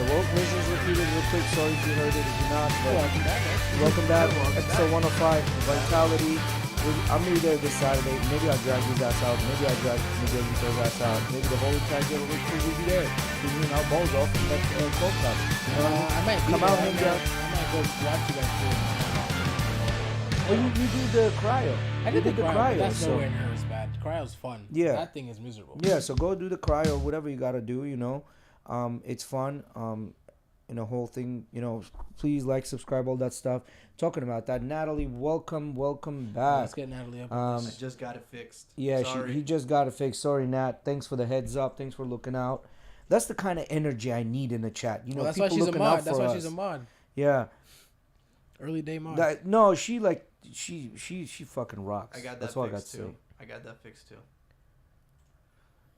well, versions repeated real quick. Sorry if you heard it, if you're not. But Welcome back, guys. welcome back. Episode 105, Vitality. I'm gonna be there this Saturday. Maybe I'll drag his ass out. Maybe I'll drag Miguel Vito's ass out. Maybe the whole entire GhettoRig crew will be there. Because me and our balls off and let Coke out. You know what I mean? I might Come out, hang out. I might go watch you guys do it. Well, you do the cryo. I did the cryo, but that's so. nowhere near as bad. Cryo's fun. Yeah. That thing is miserable. Yeah, so go do the cryo, whatever you gotta do, you know. It's fun. And the whole thing, you know, please like, subscribe, all that stuff. Talking about that, Natalie, welcome back. Let's get Natalie up. I just got it fixed. Yeah, Sorry. he just got it fixed. Sorry, Nat. Thanks for the heads up. Thanks for looking out. That's the kind of energy I need in the chat. You know, that's why people she's a looking mod. out That's for why us. she's a mod. Yeah. Early day mod. No, she fucking rocks. I got that That's all I got fixed to too. say. I got that fixed too.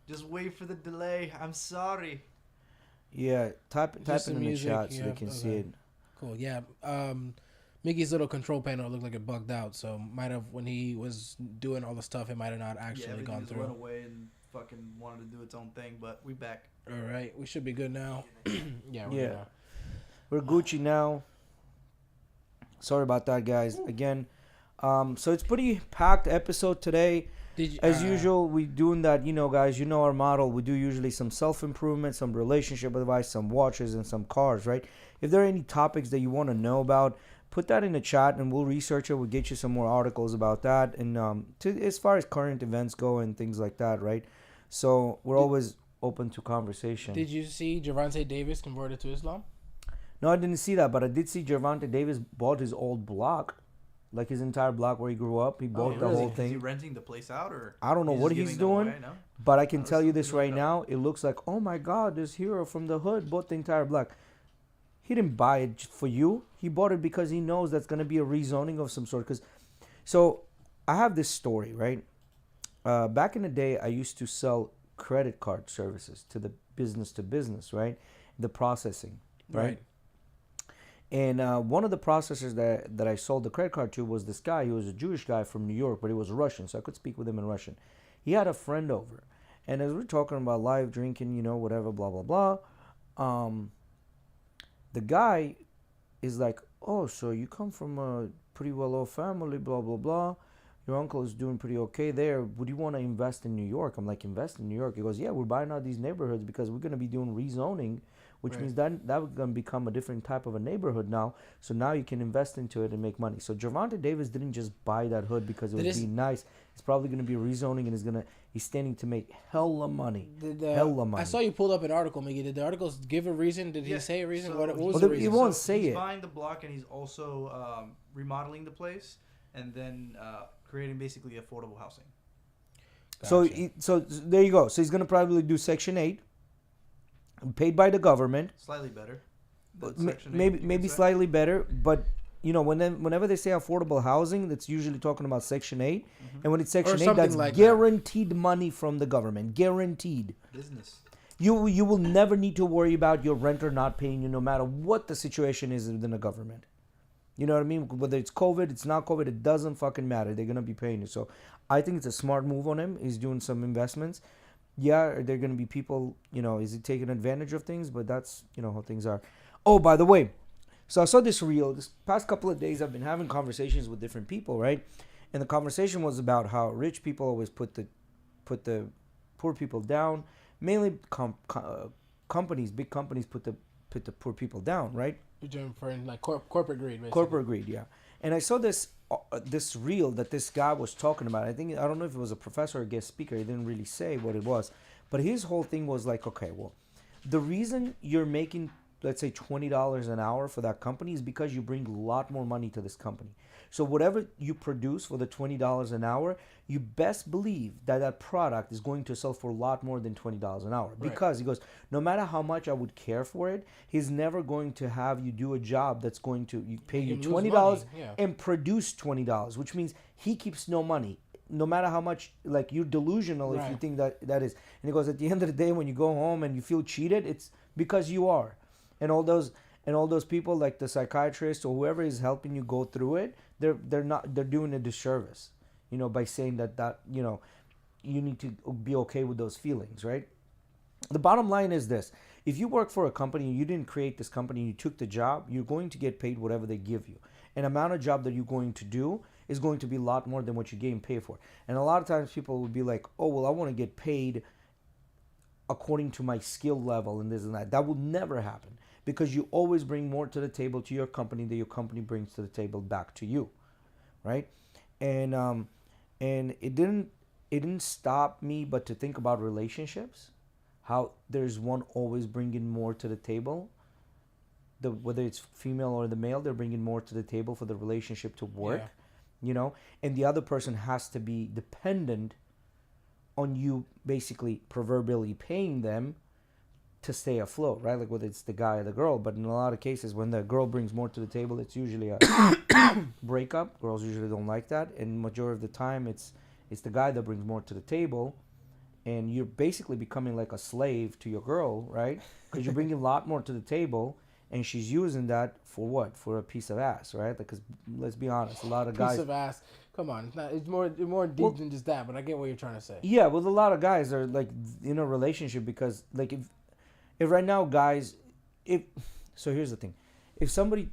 Just wait for the delay. I'm sorry. Yeah, type it Just in some the music, chat so yeah, they can see okay. it. Cool. Yeah. Mickey's little control panel looked like it bugged out, so might have when he was doing all the stuff, it might have not actually everything gone just through. went away and fucking wanted to do its own thing, but we back. All right, we should be good now. Yeah. We're Yeah. good now. We're Gucci now. Sorry about that, guys. Again, so it's pretty packed episode today. Did you, As usual, we doing that, you know, guys. You know our model. We do usually some self-improvement, some relationship advice, some watches, and some cars, right? If there are any topics that you want to know about, put that in the chat, and we'll research it. We'll get you some more articles about that, and as far as current events go and things like that, right? So we're always open to conversation. Did you see Javante Davis converted to Islam? No, I didn't see that, but I did see Gervonta Davis bought his old block, like his entire block where he grew up. He bought the whole Is he thing. renting the place out, or I don't know what he's doing, but I can tell you this right now. It looks like, oh my God, this hero from the hood bought the entire block. He didn't buy it for you. He bought it because he knows that's going to be a rezoning of some sort. So I have this story, right? Back in the day, I used to sell credit card services to the business to business, right? The processing, right? And one of the processors that I sold the credit card to was this guy. He was a Jewish guy from New York, but he was Russian, so I could speak with him in Russian. He had a friend over. And as we're talking about live drinking, you know, whatever, blah, blah, blah, the guy is like, oh, so you come from a pretty well-off family, blah, blah, blah. Your uncle is doing pretty okay there. Would you want to invest in New York? I'm like, invest in New York? He goes, yeah, we're buying out these neighborhoods because we're going to be doing rezoning, which means that we're going to become a different type of a neighborhood now. So now you can invest into it and make money. So Gervonta Davis didn't just buy that hood because it was being nice. It's probably going to be rezoning, and he's standing to make hella money. Hella money. I saw you pulled up an article, Mickey. Did the articles give a reason? Did he say a reason? So what was the reason? He won't say he's it. buying the block, and he's also remodeling the place, and then creating basically affordable housing. Gotcha. So there you go. So he's going to probably do Section 8, paid by the government. Slightly better. Maybe slightly better, but you know, whenever they say affordable housing, that's usually talking about Section 8. And when it's Section 8, that's like guaranteed money from the government. Guaranteed. Business. You will never need to worry about your renter not paying you no matter what the situation is within the government. You know what I mean? Whether it's COVID, it's not COVID, it doesn't fucking matter. They're going to be paying you. So I think it's a smart move on him. He's doing some investments. Yeah, there are going to be people, you know, is he taking advantage of things? But that's, you know, how things are. Oh, by the way, so I saw this reel. This past couple of days, I've been having conversations with different people, right? And the conversation was about how rich people always put the poor people down. Mainly companies, big companies put the poor people down, right? You're referring like corporate greed, basically. Corporate greed, yeah. And I saw this reel that this guy was talking about. I don't know if it was a professor or a guest speaker. He didn't really say what it was, but his whole thing was like, okay, well, the reason you're making, let's say, $20 an hour for that company is because you bring a lot more money to this company. So whatever you produce for the $20 an hour, you best believe that product is going to sell for a lot more than $20 an hour. Because he goes, no matter how much I would care for it, he's never going to have you do a job that's going to pay you $20 and produce $20, which means he keeps no money. No matter how much, like, you're delusional if you think that is. And he goes, at the end of the day, when you go home and you feel cheated, it's because you are. And all those people, like the psychiatrist or whoever is helping you go through it, they're doing a disservice, you know, by saying that you know, you need to be okay with those feelings, right? The bottom line is this. If you work for a company and you didn't create this company, you took the job, you're going to get paid whatever they give you. An amount of job that you're going to do is going to be a lot more than what you're getting paid for. And a lot of times people would be like, oh, well, I want to get paid according to my skill level and this and that. That will never happen because you always bring more to the table to your company than your company brings to the table back to you, right? And it didn't stop me but to think about relationships, how there's one always bringing more to the table. Whether it's female or the male, they're bringing more to the table for the relationship to work, and the other person has to be dependent on you basically proverbially paying them to stay afloat, right? Like whether it's the guy or the girl, but in a lot of cases when the girl brings more to the table, it's usually a breakup. Girls usually don't like that, and majority of the time it's the guy that brings more to the table, and you're basically becoming like a slave to your girl, right? Because you're bringing a lot more to the table, and she's using that for what? For a piece of ass, right? Because let's be honest, a lot of guys. Piece of ass. Come on, it's more deep than just that. But I get what you're trying to say. Yeah, well, a lot of guys are like in a relationship because like if right now guys, so here's the thing, if somebody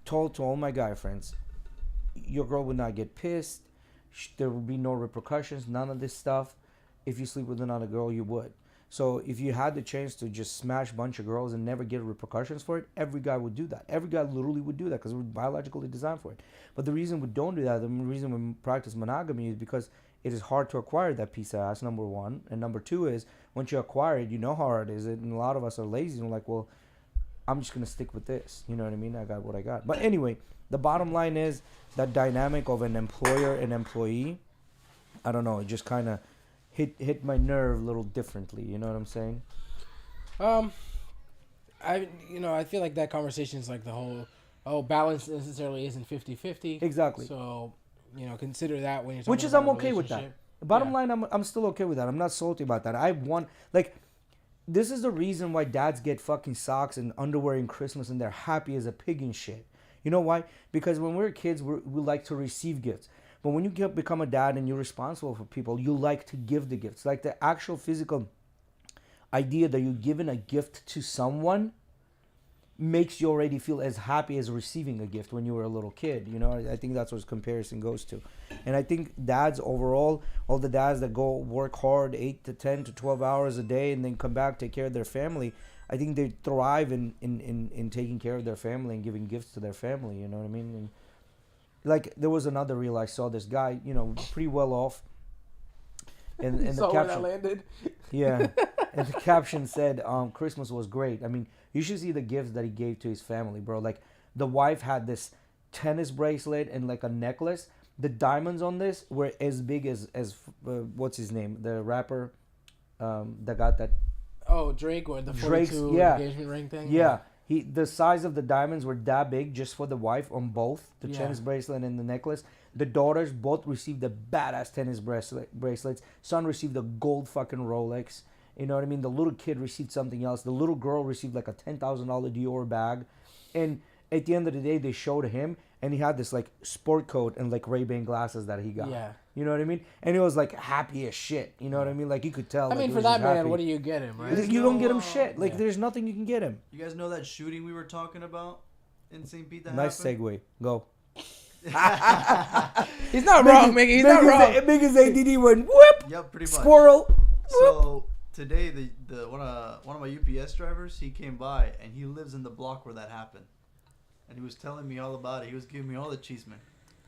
told to all my guy friends, your girl would not get pissed, there would be no repercussions, none of this stuff. If you sleep with another girl, you would. So if you had the chance to just smash a bunch of girls and never get repercussions for it, every guy would do that. Every guy literally would do that because we're biologically designed for it. But the reason we don't do that, the reason we practice monogamy is because it is hard to acquire that piece of ass, number one. And number two is, once you acquire it, you know how hard it is. And a lot of us are lazy and we're like, well, I'm just going to stick with this. You know what I mean? I got what I got. But anyway, the bottom line is that dynamic of an employer and employee, I don't know, it just kind of hit my nerve a little differently. You know what I'm saying? I feel like that conversation is like the whole balance necessarily isn't 50-50. Exactly. So, consider that when you're talking Which is about I'm okay with that. The bottom line, I'm still okay with that. I'm not salty about that. I want, like, this is the reason why dads get fucking socks and underwear in Christmas and they're happy as a pig and shit. You know why? Because when we're kids, we like to receive gifts. But when you become a dad and you're responsible for people, you like to give the gifts. Like the actual physical idea that you're giving a gift to someone makes you already feel as happy as receiving a gift when you were a little kid. I think that's what comparison goes to. And I think dads overall, all the dads that go work hard 8 to 10 to 12 hours a day and then come back, take care of their family, I think they thrive in taking care of their family and giving gifts to their family. You know what I mean? And like there was another reel I saw, this guy, pretty well off. And the saw caption, where that landed? Yeah. And the caption said, Christmas was great. I mean, you should see the gifts that he gave to his family, bro. Like the wife had this tennis bracelet and like a necklace. The diamonds on this were as big as what's his name? The rapper that got that. Oh, Drake, or the 42 engagement ring thing? Yeah. The size of the diamonds were that big just for the wife on both, the tennis bracelet and the necklace. The daughters both received the badass tennis bracelets. Son received a gold fucking Rolex. You know what I mean? The little kid received something else. The little girl received like a $10,000 Dior bag. And at the end of the day, they showed him, and he had this like sport coat and like Ray-Ban glasses that he got. Yeah. You know what I mean? And he was like happy as shit. You know what I mean? Like you could tell. I mean, for that man, what do you get him, right? You don't get him shit. Like there's nothing you can get him. You guys know that shooting we were talking about in St. Pete that nice happened? Segue. Go. He's not wrong, Mickey. He's not wrong. Biggest ADD went whoop. Yep, pretty much. Squirrel. So today, the one of my UPS drivers, he came by and he lives in the block where that happened, and he was telling me all about it. He was giving me all the cheese, man.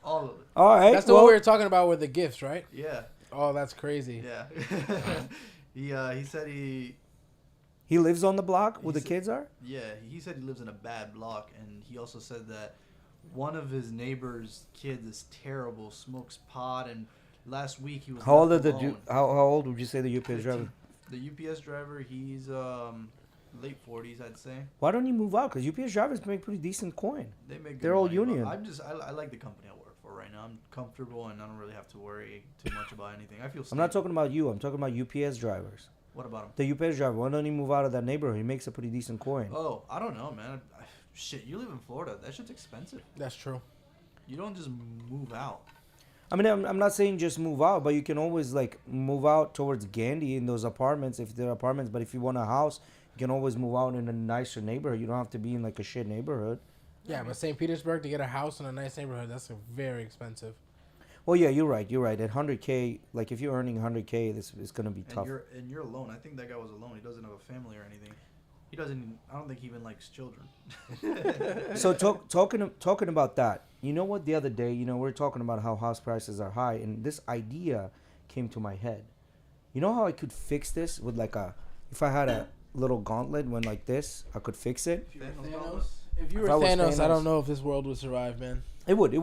All of it. All right. That's the one we were talking about with the gifts, right? Yeah. Oh, that's crazy. Yeah. He said he lives on the block where the kids are? Yeah. He said he lives in a bad block, and he also said that one of his neighbor's kids is terrible, smokes pot, and last week he was How old would you say the UPS driver? The UPS driver, he's late 40s, I'd say. Why don't you move out? Because UPS drivers make pretty decent coin. They're all union. I like the company I work for right now. I'm comfortable and I don't really have to worry too much about anything. I feel safe. I'm not talking about you. I'm talking about UPS drivers. What about him? The UPS driver. Why don't he move out of that neighborhood? He makes a pretty decent coin. Oh, I don't know, man. Shit, you live in Florida. That shit's expensive. That's true. You don't just move out. I mean, I'm not saying just move out, but you can always like move out towards Gandhi in those apartments if they're apartments. But if you want a house, you can always move out in a nicer neighborhood. You don't have to be in like a shit neighborhood. Yeah, but St. Petersburg, to get a house in a nice neighborhood, that's very expensive. Well, yeah, you're right. You're right. At 100K, like if you're earning 100K, this is gonna be tough. And you're alone. I think that guy was alone. He doesn't have a family or anything. He doesn't. I don't think he even likes children. So talking about that, you know what? The other day, we're talking about how house prices are high, and this idea came to my head. You know how I could fix this with if I had a little gauntlet when like this, I could fix it. If you were Thanos, I don't know if this world would survive, man. It would.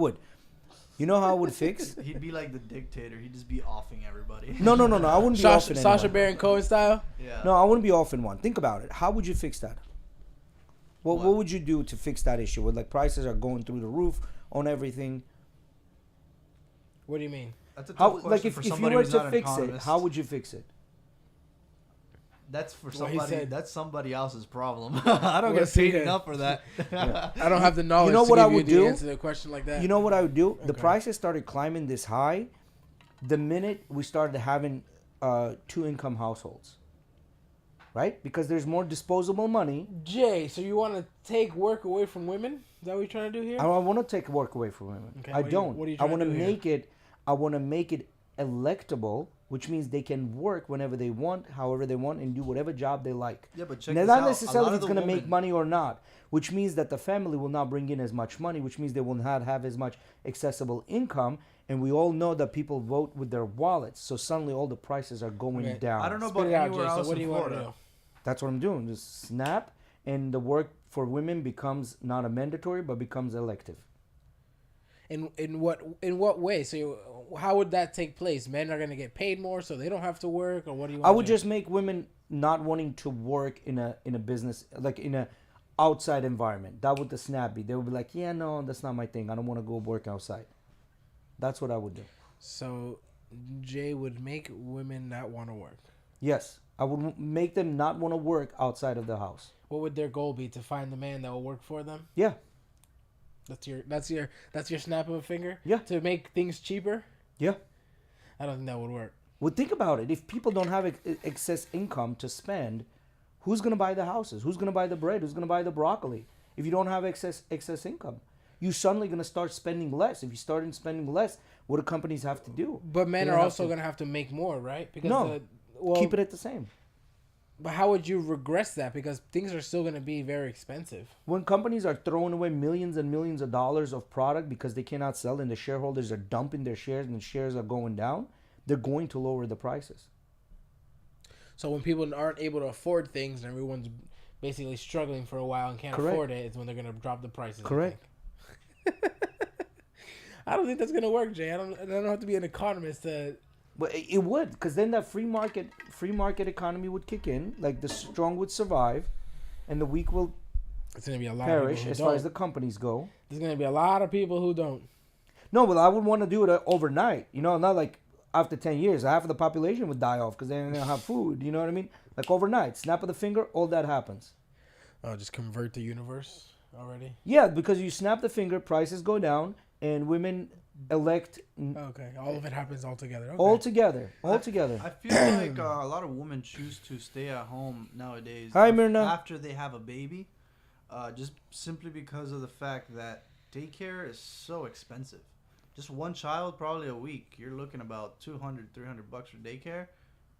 You know how I would fix? He'd be like the dictator. He'd just be offing everybody. No. I wouldn't be offing anyone. Sacha Baron Cohen style? Yeah. No, I wouldn't be offing one. Think about it. How would you fix that? What would you do to fix that issue? Where like prices are going through the roof on everything. What do you mean? That's a tough question like if you were to fix it, how would you fix it? That's for somebody. That's somebody else's problem. I don't get paid enough for that. Yeah. I don't have the knowledge. You know what I would do? Answer a question like that. You know what I would do? Okay. The prices started climbing this high the minute we started having 2-income households, right? Because there's more disposable money. Jay, so you want to take work away from women? Is that what you're trying to do here? I don't want to take work away from women. Okay, I don't. What are you I trying to do here? I want to make it electable, which means they can work whenever they want, however they want, and do whatever job they like. Yeah, but check Now, this not out. necessarily if it's going to make money or not, which means that the family will not bring in as much money, which means they will not have as much accessible income. And we all know that people vote with their wallets, so suddenly all the prices are going down. I don't know Spit about it out, anywhere Jay. So else what do in you want to Florida. do? That's what I'm doing. Just snap, and the work for women becomes not a mandatory, but becomes elective. In what way? So how would that take place? Men are going to get paid more, so they don't have to work, or what do you want? I would just make women not wanting to work in a business, like in a outside environment. That would the snap be. They would be like, yeah, no, that's not my thing. I don't want to go work outside. That's what I would do. So Jay would make women not want to work. Yes, I would make them not want to work outside of the house. What would their goal be? To find the man that will work for them? Yeah. That's your snap of a finger? Yeah. To make things cheaper? Yeah. I don't think that would work. Well, think about it. If people don't have excess income to spend, who's going to buy the houses? Who's going to buy the bread? Who's going to buy the broccoli? If you don't have excess income, you're suddenly going to start spending less. If you start spending less, what do companies have to do? But men are also going to have to make more, right? Because keep it at the same. But how would you regress that? Because things are still going to be very expensive. When companies are throwing away millions and millions of dollars of product because they cannot sell and the shareholders are dumping their shares and the shares are going down, they're going to lower the prices. So when people aren't able to afford things and everyone's basically struggling for a while and can't afford it, it's when they're going to drop the prices. Correct. I don't think that's going to work, Jay. I don't have to be an economist to... But it would, because then that free market economy would kick in. Like the strong would survive, and the weak will it's gonna be a lot perish of as far as the companies go. There's gonna be a lot of people who don't. No, but I would want to do it overnight. Not like after 10 years, half of the population would die off because they're gonna have food. You know what I mean? Like overnight, snap of the finger, all that happens. Oh, just convert the universe already. Yeah, because you snap the finger, prices go down, and women elect. Okay, all of it happens all together. Okay. All together. I feel like a lot of women choose to stay at home nowadays. Hi, Myrna. After they have a baby, just simply because of the fact that daycare is so expensive. Just one child, probably a week, you're looking about $200, $300 for daycare.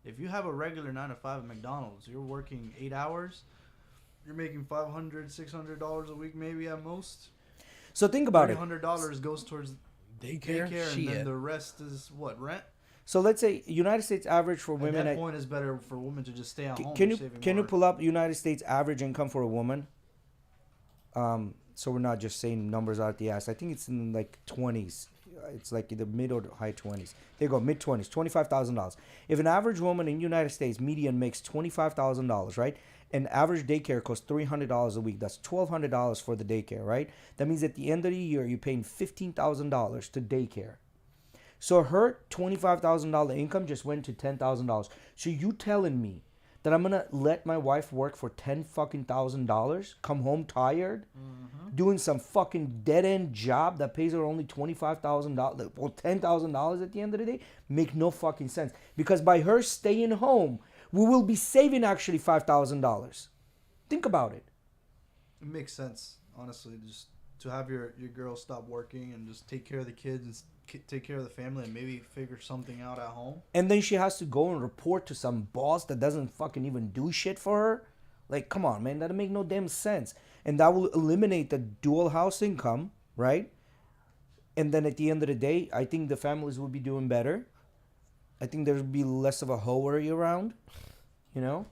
If you have a regular 9 to 5 at McDonald's, you're working 8 hours, you're making $500, $600 a week, maybe at most. So think about it. $300 goes towards daycare, and then the rest is what, rent? So let's say United States average for women. At that point, it's better for women to just stay at home. Can you pull up United States average income for a woman? So we're not just saying numbers out the ass. I think it's in like 20s. It's like in the mid or high 20s. There you go, mid 20s, $25,000. If an average woman in the United States median makes $25,000, right? And average daycare costs $300 a week. That's $1,200 for the daycare, right? That means at the end of the year, you're paying $15,000 to daycare. So her $25,000 income just went to $10,000. So you telling me that I'm gonna let my wife work for $10,000, come home tired, doing some fucking dead end job that pays her only $25,000 or $10,000 at the end of the day, make no fucking sense. Because by her staying home, we will be saving actually $5,000. Think about it. It makes sense, honestly, just to have your girl stop working and just take care of the kids and take care of the family and maybe figure something out at home. And then she has to go and report to some boss that doesn't fucking even do shit for her. Like, come on, man. That'll make no damn sense. And that will eliminate the dual house income, right? And then at the end of the day, I think the families will be doing better. I think there'll be less of a hoery around, you know?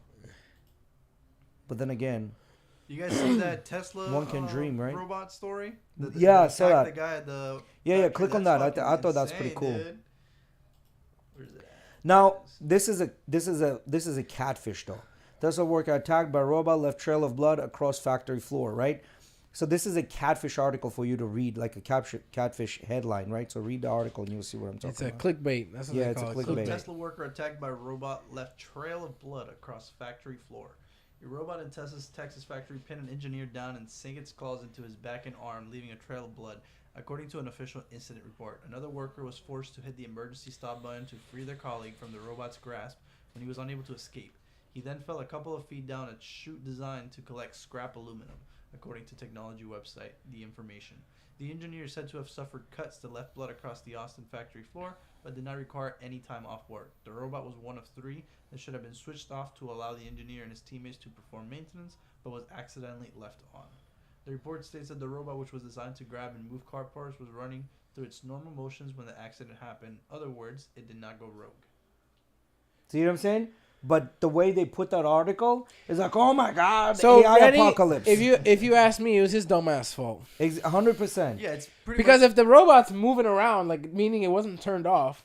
But then again... You guys see that Tesla one can dream, right? robot story? Yeah, I saw that. The guy at the yeah, click on that. I thought that's pretty cool. Dude. Where's it at? Now, this is a catfish though. Tesla worker attacked by robot, left trail of blood across factory floor, right? So this is a catfish article for you to read, like a catfish headline, right? So read the article and you'll see what I'm talking about. It's a clickbait. That's what they call it. Clickbait. Tesla worker attacked by robot, left trail of blood across factory floor. A robot in Tesla's Texas factory pinned an engineer down and sank its claws into his back and arm, leaving a trail of blood, according to an official incident report. Another worker was forced to hit the emergency stop button to free their colleague from the robot's grasp when he was unable to escape. He then fell a couple of feet down a chute designed to collect scrap aluminum, according to technology website The Information. The engineer is said to have suffered cuts that left blood across the Austin factory floor, but did not require any time off work. The robot was one of 3 that should have been switched off to allow the engineer and his teammates to perform maintenance, but was accidentally left on. The report states that the robot, which was designed to grab and move car parts, was running through its normal motions when the accident happened. In other words, it did not go rogue. See what I'm saying? But the way they put that article is like, oh my God, so AI apocalypse. If you ask me, it was his dumbass fault. 100%. Yeah, it's pretty because much... if the robot's moving around, like meaning it wasn't turned off,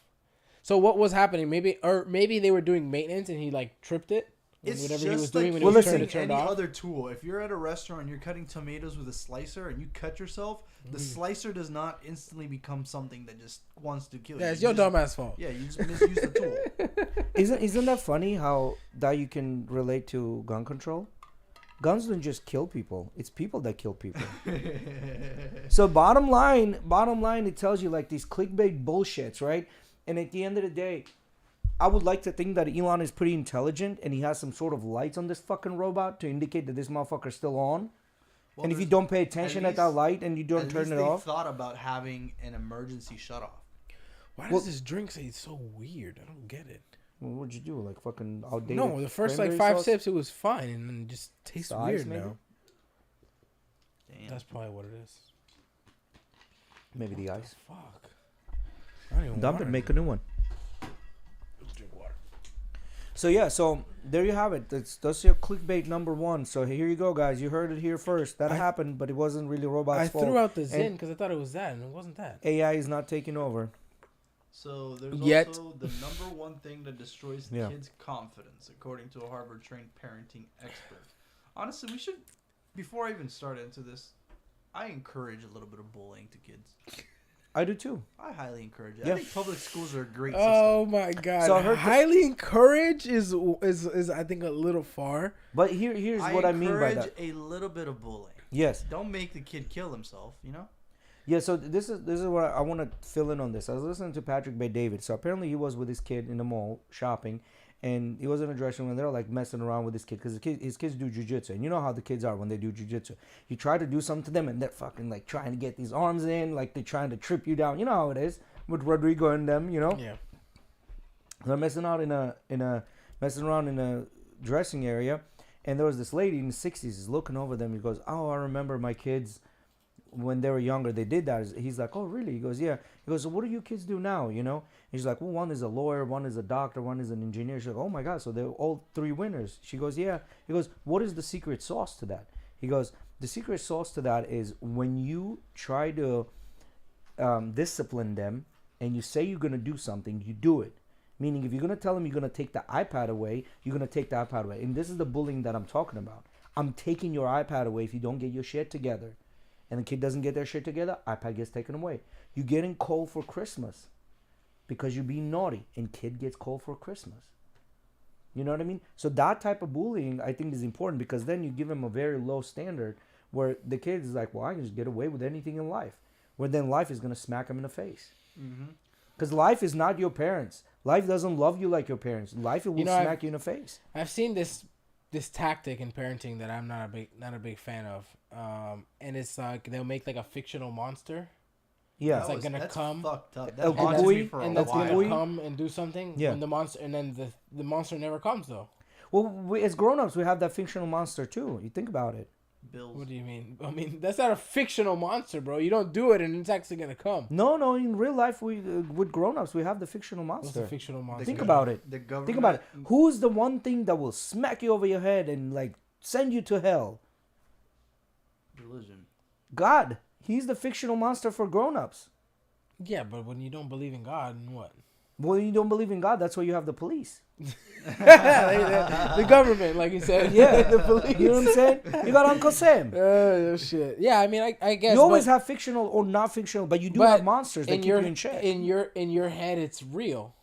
so what was happening? Maybe they were doing maintenance and he like tripped it. It's whatever just he was doing like when he was turned any off. other tool. If you're at a restaurant and you're cutting tomatoes with a slicer and you cut yourself, the slicer does not instantly become something that just wants to kill you. Yeah, it's your dumbass fault. Yeah, you just misuse the tool. Isn't that funny how that you can relate to gun control? Guns don't just kill people; it's people that kill people. So bottom line, it tells you like these clickbait bullshits, right? And at the end of the day, I would like to think that Elon is pretty intelligent and he has some sort of lights on this fucking robot to indicate that this motherfucker's still on. Well, and if you don't pay attention at that light and you don't turn it off. They thought about having an emergency shut off. Why does this drink say it's so weird? I don't get it. Well, what'd you do? Like fucking outdated? No, the first like 5 sips it was fine and then it just tastes weird maybe? Now. Damn. That's probably what it is. Maybe the ice. Fuck. I don't even dump it, make a new one. Drink water. So yeah, so there you have it. That's your clickbait number 1. So here you go, guys. You heard it here first. That happened, but it wasn't really robot's fault. I threw out the Zen because I thought it was that, and it wasn't that. AI is not taking over. So there's also the number 1 thing that destroys kids' confidence, according to a Harvard-trained parenting expert. Honestly, we should, before I even start into this, I encourage a little bit of bullying to kids. I do too. I highly encourage it. Yeah. I think public schools are a great system. Oh my God! So highly encourage is I think a little far. But here's what I mean by that. I encourage a little bit of bullying. Yes. Don't make the kid kill himself. You know. Yeah. So this is what I want to fill in on this. I was listening to Patrick Bet-David. So apparently he was with his kid in the mall shopping, and he was in a dressing room. They're like messing around with his kid because his kids do jujitsu, and you know how the kids are when they do jujitsu. You try to do something to them, and they're fucking like trying to get these arms in, like they're trying to trip you down. You know how it is with Rodrigo and them. You know. Yeah. They're messing around in a dressing area, and there was this lady in the 60s is looking over them. He goes, "Oh, I remember my kids." When they were younger, they did that. He's like, oh, really? He goes, yeah. He goes, so what do you kids do now, you know? He's like, well, one is a lawyer, one is a doctor, one is an engineer. She's like, oh, my God, so they're all 3 winners. She goes, yeah. He goes, what is the secret sauce to that? He goes, the secret sauce to that is when you try to discipline them and you say you're going to do something, you do it. Meaning if you're going to tell them you're going to take the iPad away, you're going to take the iPad away. And this is the bullying that I'm talking about. I'm taking your iPad away if you don't get your shit together. And the kid doesn't get their shit together, iPad gets taken away. You're getting cold for Christmas because you're being naughty, and kid gets cold for Christmas. You know what I mean? So that type of bullying, I think, is important because then you give them a very low standard where the kid is like, well, I can just get away with anything in life. Where then life is going to smack them in the face. Because life is not your parents. Life doesn't love you like your parents. Life will smack you in the face. I've seen this tactic in parenting that I'm not a big fan of. And it's like they'll make like a fictional monster. Yeah, it's like gonna come. Fucked up. That haunts me for and that's gonna come and do something. Yeah. When the monster, and then the monster never comes though. Well, as grown-ups, we have that fictional monster too. You think about it. Bills. What do you mean? I mean, that's not a fictional monster, bro. You don't do it, and it's actually gonna come. No. In real life, we with grown-ups, we have the fictional monster. What's the fictional monster? Think about it. The government. Think about it. Who's the one thing that will smack you over your head and like send you to hell? Religion. God. He's the fictional monster for grown-ups. Yeah, but when you don't believe in God, then what? Well, you don't believe in God. That's why you have the police. The government, like you said. Yeah, the police. You know what I'm saying? You got Uncle Sam. Oh shit. Yeah, I mean, I guess you always have fictional or not fictional, but you do have monsters that keep you in check. In your head, it's real,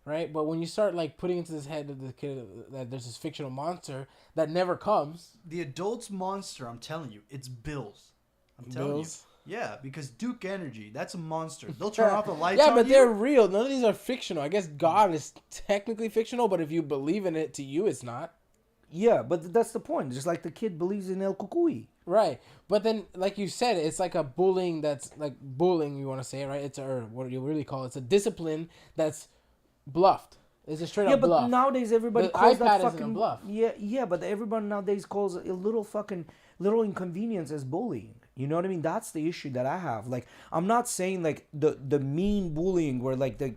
right? But when you start like putting into this head of the kid that there's this fictional monster that never comes. The adult's monster, I'm telling you, it's Bills. I'm telling you. Yeah, because Duke Energy, that's a monster. They'll turn off the lights. Yeah, but they're real. None of these are fictional. I guess God is technically fictional, but if you believe in it, to you, it's not. Yeah, but that's the point. Just like the kid believes in El Cucuy. Right. But then, like you said, it's like a bullying that's like bullying, you want to say, right? It's what do you really call it? It's a discipline that's bluffed. It's a straight up bluff. Yeah, but nowadays everybody the calls iPad that isn't fucking a bluff. Yeah, but everybody nowadays calls a little inconvenience as bullying. You know what I mean? That's the issue that I have. Like, I'm not saying like the mean bullying where like the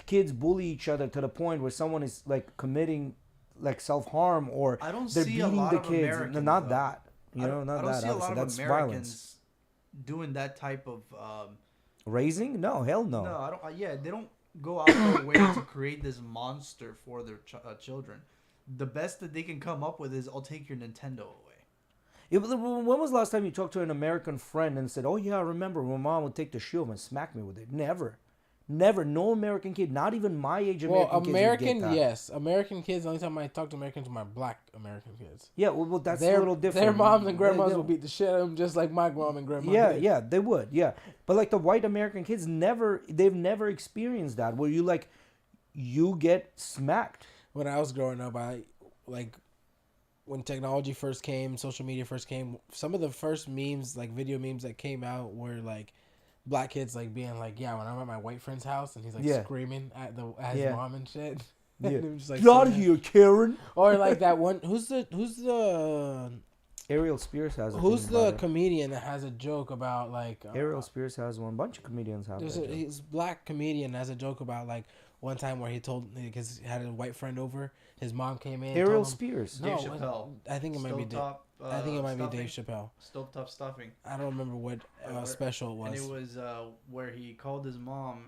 kids bully each other to the point where someone is like committing like self-harm or they're beating the kids. Americans, not that. You know, not I don't that. see a lot of that's Americans violence. doing that type of raising. No, hell no. No, I don't. Yeah, they don't go out their way to create this monster for their children. The best that they can come up with is, I'll take your Nintendo away. When was the last time you talked to an American friend and said, oh yeah, I remember when mom would take the shield and smack me with it? Never. No American kid, not even my age American kids would get that. Yes. American kids, the only time I talk to Americans are my black American kids. Yeah, well that's a little different. Their moms and grandmas will beat the shit out of them just like my mom and grandma did. Yeah, they would, yeah. But like the white American kids, they've never experienced that where you get smacked. When I was growing up, when technology first came, social media first came, some of the first memes, like video memes that came out were like black kids like being like, yeah, when I'm at my white friend's house and he's like screaming at his mom and shit. Yeah. Just, like, get out of here, Karen. Or like that one, who's the Ariel Spears has a who's the comedian that has a joke about like Ariel Spears has one. Bunch of comedians have that. He's black comedian has a joke about like one time where he because he had a white friend over, his mom came in. Ariel Spears. Dave Chappelle. I think it might be Dave. I think it might be Dave Chappelle. Stovetop stuffing. I don't remember what special it was. And it was where he called his mom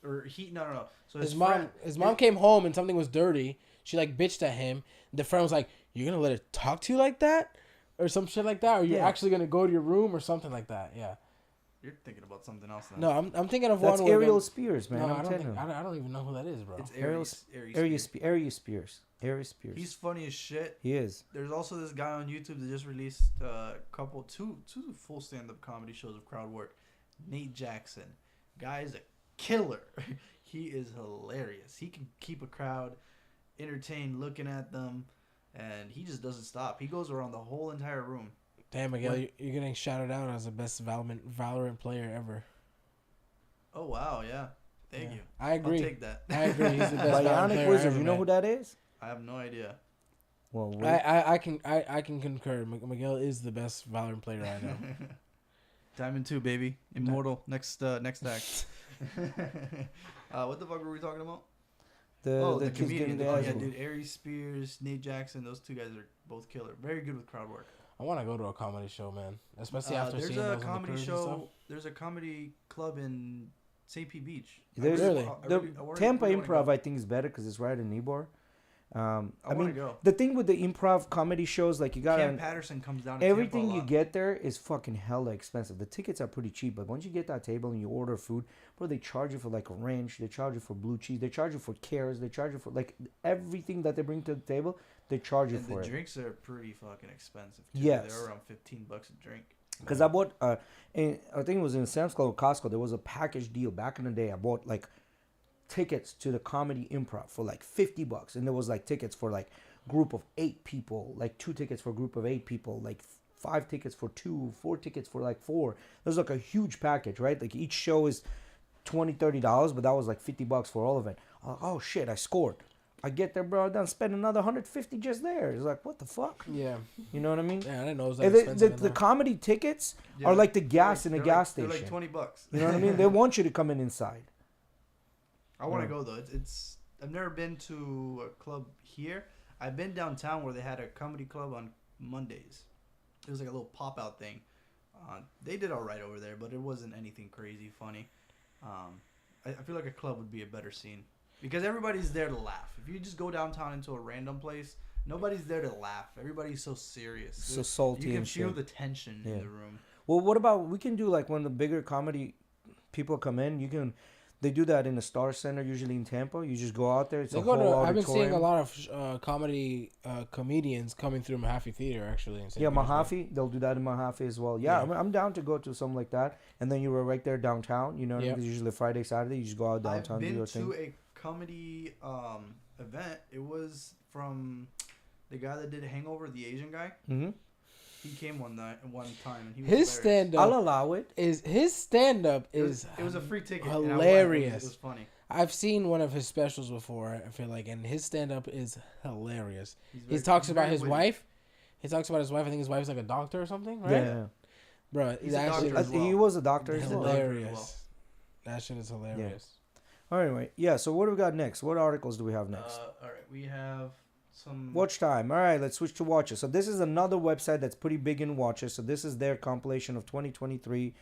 no. So his mom came home and something was dirty. She like bitched at him. The friend was like, "You're gonna let her talk to you like that, or some shit like that, or you're actually gonna go to your room or something like that." Yeah. You're thinking about something else now. No, I'm thinking of That's one. That's Ariel Spears, man. No, I don't even know who that is, bro. It's Ariel Spears. Ariel Spears. He's funny as shit. He is. There's also this guy on YouTube that just released two full stand-up comedy shows of crowd work. Nate Jackson. Guy's a killer. He is hilarious. He can keep a crowd entertained looking at them, and he just doesn't stop. He goes around the whole entire room. Damn, Miguel, you're getting shouted out as the best Valorant player ever. Oh, wow, yeah. Thank you. I agree. I'll take that. I agree. He's the best Valorant player Wizard, ever, you know who that is? I have no idea. Well, I can concur. Miguel is the best Valorant player I know. Diamond 2, baby. Immortal. Next act. What the fuck were we talking about? The comedian. Dude, Aries Spears, Nate Jackson, those two guys are both killer. Very good with crowd work. I want to go to a comedy show, man. Especially after seeing those comedy show. There's a comedy club in St. Pete Beach. Tampa Improv, I think, is better because it's right in Ybor. I want to go. the thing with the improv comedy shows, like you got Cam Patterson comes down to everything Tampa a you lot. get there is fucking hella expensive. The tickets are pretty cheap, but once you get that table and you order food, bro, they charge you for like a ranch, they charge you for blue cheese, they charge you for carrots, they charge you for like everything that they bring to the table, they charge you And for the it. drinks are pretty fucking expensive too. Yes. They're around $15 a drink. Because I bought, I think it was in Sam's Club or Costco, there was a package deal back in the day. I bought like tickets to the comedy improv for like $50, and there was like tickets for like group of 8 people, like 2 tickets for a group of 8 people, like 5 tickets for 2, 4 tickets for like 4. There's like a huge package, right? Like each show is $20-$30, but that was like $50 for all of it. I'm like, oh shit, I scored. I get there, bro, I done spend another $150 just there. It's like, what the fuck? Yeah. You know what I mean? Yeah, I didn't know it was And that expensive. the comedy tickets Yeah, are like the gas in a they're gas like, station. They're like $20. You know what I mean? They want you to come in inside. I want to go though. It's I've never been to a club here. I've been downtown where they had a comedy club on Mondays. It was like a little pop out thing. They did all right over there, but it wasn't anything crazy funny. I feel like a club would be a better scene because everybody's there to laugh. If you just go downtown into a random place, nobody's there to laugh. Everybody's so serious. So salty You can and feel shit. the tension in the room. Well, what about we can do like when the bigger comedy people come in, they do that in the Star Center usually in Tampa. You just go out there. It's a whole auditorium. I've been seeing a lot of comedy comedians coming through Mahaffey Theater actually. In St. Yeah, Petersburg. Mahaffey. They'll do that in Mahaffey as well. Yeah, Yeah. I'm down to go to something like that. And then you were right there downtown. You know, Yep. it's usually Friday, Saturday. You just go out downtown, I've do been your to thing. a comedy event. It was from the guy that did Hangover, the Asian guy. Mm-hmm. He came one time, and he was His hilarious. stand I'll up allow it. It was a free ticket. and I went, and hilarious. It was funny. I've seen one of his specials before. I feel like, and his stand up is hilarious. He He's talks about very his witty. wife. He talks about his wife. I think his wife's like a doctor or something, right? Yeah. Bro, He's that a shit doctor is as well. He was a doctor as He's a well. doctor. hilarious. well. That shit is hilarious. Anyway, yeah. So what do we got next? What articles do we have next? All right, we have some Watch time. All right, let's switch to watches. So this is another website that's pretty big in watches. So this is their compilation of 2023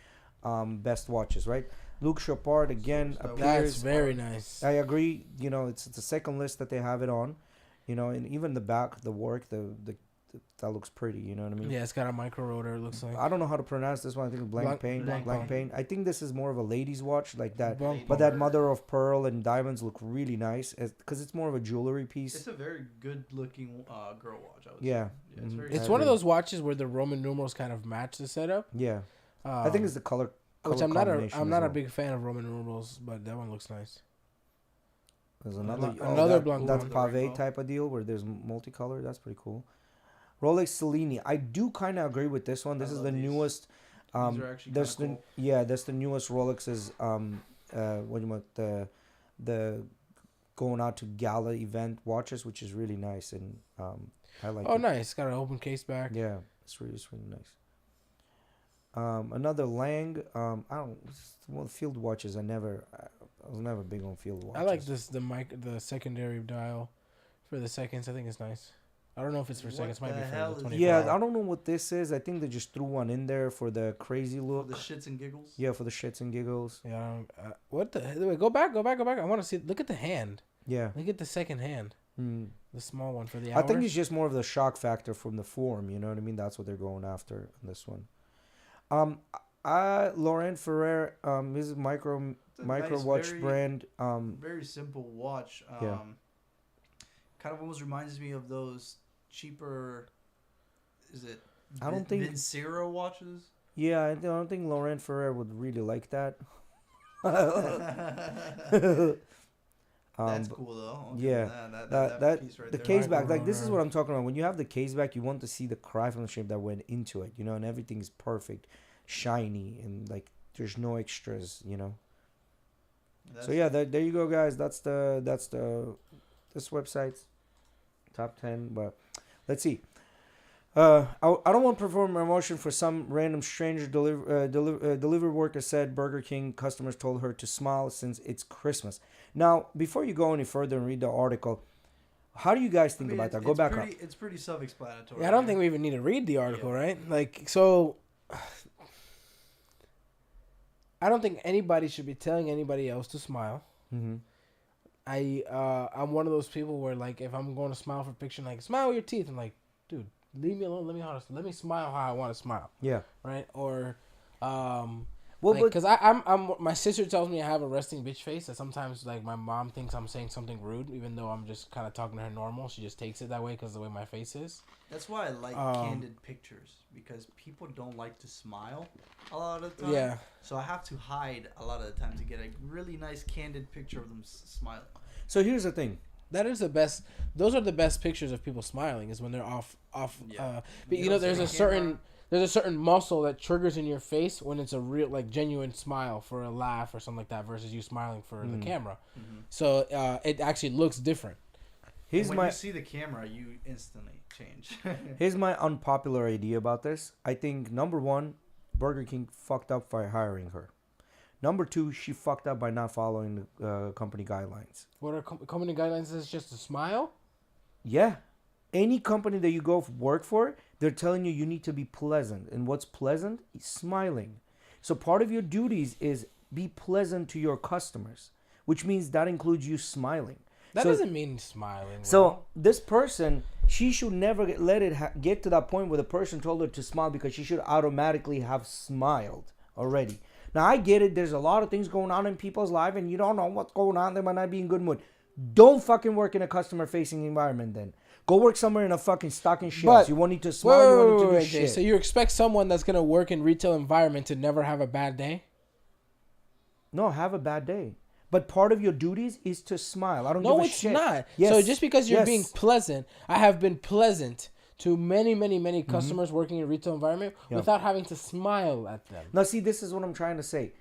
best watches, right? Luke Chopard again So That's appears. very nice. I agree. You know, it's the second list that they have it on. You know, and even the back, the work, that looks pretty. You know what I mean? Yeah, it's got a micro rotor. It looks like. I don't know how to pronounce this one. I think it's blank pain. Blanc Pain. I think this is more of a ladies' watch, like that. Blanc But that mother of pearl and diamonds look really nice because it's more of a jewelry piece. It's a very good looking girl watch. I would Yeah. say. Yeah, it's Mhm. very It's I one of agree. those watches where the Roman numerals kind of match the setup. Yeah. I think it's the color. which color I'm not combination I'm as not a well. big fan of Roman numerals, but that one looks nice. There's another Another Blanc that's one. pave Rainbow. type of deal where there's multicolor. That's pretty cool. Rolex Cellini. I do kind of agree with this one. This I is love the these. newest. These are actually That's kinda the cool. that's the newest Rolex's. What do you want the going out to gala event watches, which is really nice and I like. Oh, it. nice. Got an open case back. Yeah, it's really nice. Another Lang. I don't. Well, field watches. I was never big on field watches. I like this the secondary dial for the seconds. I think it's nice. I don't know if it's for What seconds. Might the be for hell the is 24 Yeah, hour. I don't know what this is. I think they just threw one in there for the crazy For look. the shits and giggles. Yeah, for the shits and giggles. Yeah. I don't, what the? Wait, go back. I want to see. Look at the hand. Yeah. Look at the second hand. Mm. The small one for the I hour. think it's just more of the shock factor from the form. You know what I mean? That's what they're going after in this one. Laurent Ferrer. This is It's a micro nice, watch very- brand. Very simple watch. Yeah. Kind of almost reminds me of those cheaper. Is it? I don't think- Vincero watches. Yeah, I don't think Laurent Ferrer would really like that. That's But cool though. I'll give yeah, them that that piece right the there. case back, Micro like this is roller. what I'm talking about. When you have the case back, you want to see the craftsmanship that went into it, you know, and everything's perfect, shiny, and like there's no extras, you know. So yeah, there you go, guys. That's this website's top 10. But let's see. I don't want to perform a motion for some random stranger. Delivery worker said Burger King customers told her to smile since it's Christmas. Now, before you go any further and read the article, how do you guys think about that? Go back up. It's pretty self-explanatory. Yeah, I don't think we even need to read the article, right? Like, so I don't think anybody should be telling anybody else to smile. Mm-hmm. I'm one of those people where like if I'm going to smile for a picture, like smile with your teeth, I'm like, dude, leave me alone. Let me smile how I want to smile. Yeah. Right. Or, Well, like, but cause I'm my sister tells me I have a resting bitch face. That sometimes like my mom thinks I'm saying something rude, even though I'm just kind of talking to her normal. She just takes it that way because the way my face is. That's why I like candid pictures, because people don't like to smile a lot of the time. Yeah. So I have to hide a lot of the time to get a really nice candid picture of them smiling. so here's the thing. That is the best. Those are the best pictures of people smiling. Is when they're off. Yeah. But you know, there's a certain muscle that triggers in your face when it's a real, like, genuine smile for a laugh or something like that versus you smiling for the camera. Mm-hmm. So it actually looks different. Here's When my you see the camera, you instantly change. here's my unpopular idea about this. I think number one, Burger King fucked up by hiring her. Number two, she fucked up by not following the company guidelines. What are company guidelines? Is just a smile? Yeah. Any company that you go work for, they're telling you need to be pleasant. And what's pleasant? Smiling. So part of your duties is be pleasant to your customers, which means that includes you smiling. That So- doesn't mean smiling. So this person, she should never let it get to that point where the person told her to smile, because she should automatically have smiled already. Now I get it. There's a lot of things going on in people's life, and you don't know what's going on. They might not be in good mood. Don't fucking work in a customer-facing environment. Then go work somewhere in a fucking stocking shelves. But- You won't need to smile. You won't need to do Jay, shit. so you expect someone that's gonna work in retail environment to never have a bad day? No, have a bad day. But part of your duties is to smile. I don't give No, a it's shit. not. Yes. So just because you're Yes. being pleasant, I have been pleasant to many customers working in a retail environment without having to smile at them. Now, see, this is what I'm trying to say.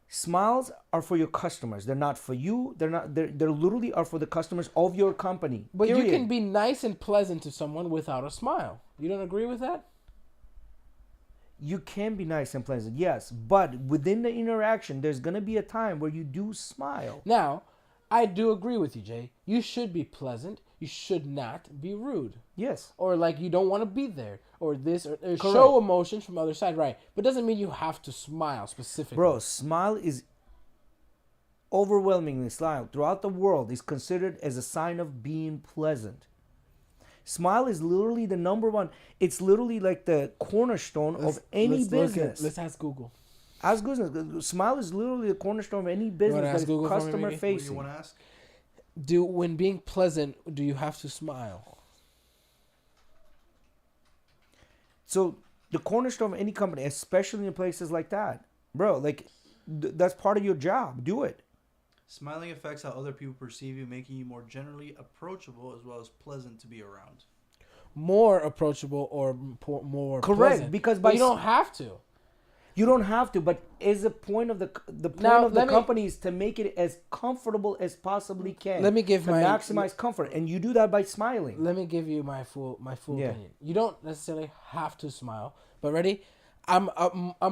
Smiles are for your customers. They're not for you. They're not. They're literally are for the customers of your company. But period. you can be nice and pleasant to someone without a smile. You don't agree with that? You can be nice and pleasant, yes, but within the interaction, there's gonna be a time where you do smile. Now, I do agree with you, Jay. You should be pleasant. You should not be rude. Yes, Or like you don't want to be there. Or this. Or show emotions from the other side. Right. But doesn't mean you have to smile specifically. bro. Smile is overwhelmingly smile throughout the world is considered as a sign of being pleasant. Smile is literally the number one. It's literally like the cornerstone of any business. Let's ask Google. As business, smile is literally the cornerstone of any business that ask is Google for me, customer maybe? What do you facing. want to ask? When being pleasant, do you have to smile? So the cornerstone of any company, especially in places like that, bro, like that's part of your job. Do it. Smiling affects how other people perceive you, making you more generally approachable as well as pleasant to be around. More approachable or more Correct, pleasant. because But by you don't have to. You don't have to, but is the point of the point Now, of the let me- company is to make it as comfortable as possibly can. Let me give to my- maximize comfort, and you do that by smiling. Let me give you my full Yeah. opinion. You don't necessarily have to smile, but ready? I'm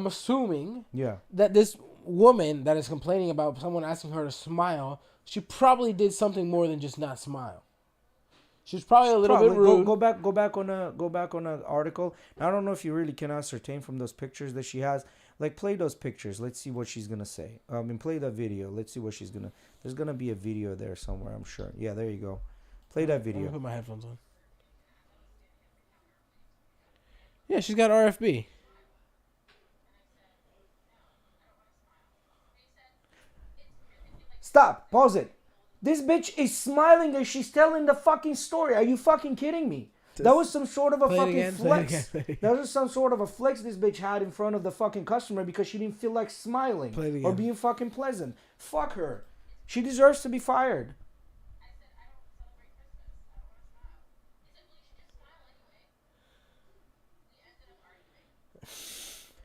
assuming Yeah. that this woman that is complaining about someone asking her to smile, she probably did something more than just not smile. She's probably a little bit rude. Go back on a article. I don't know if you really can ascertain from those pictures that she has. Like, play those pictures. Let's see what she's gonna say. And play the video. Let's see what she's gonna. There's gonna be a video there somewhere, I'm sure. Yeah, there you go. Play that Let me video. put my headphones on. Yeah, she's got RFB. Stop. Pause it. This bitch is smiling as she's telling the fucking story. Are you fucking kidding me? That was some sort of a Play it fucking again, play it flex. again, play it That was some sort of a flex this bitch had in front of the fucking customer because she didn't feel like smiling Play it or again. being fucking pleasant. Fuck her. She deserves to be fired.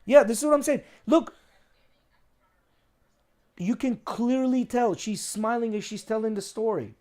Yeah, this is what I'm saying. Look, you can clearly tell she's smiling as she's telling the story.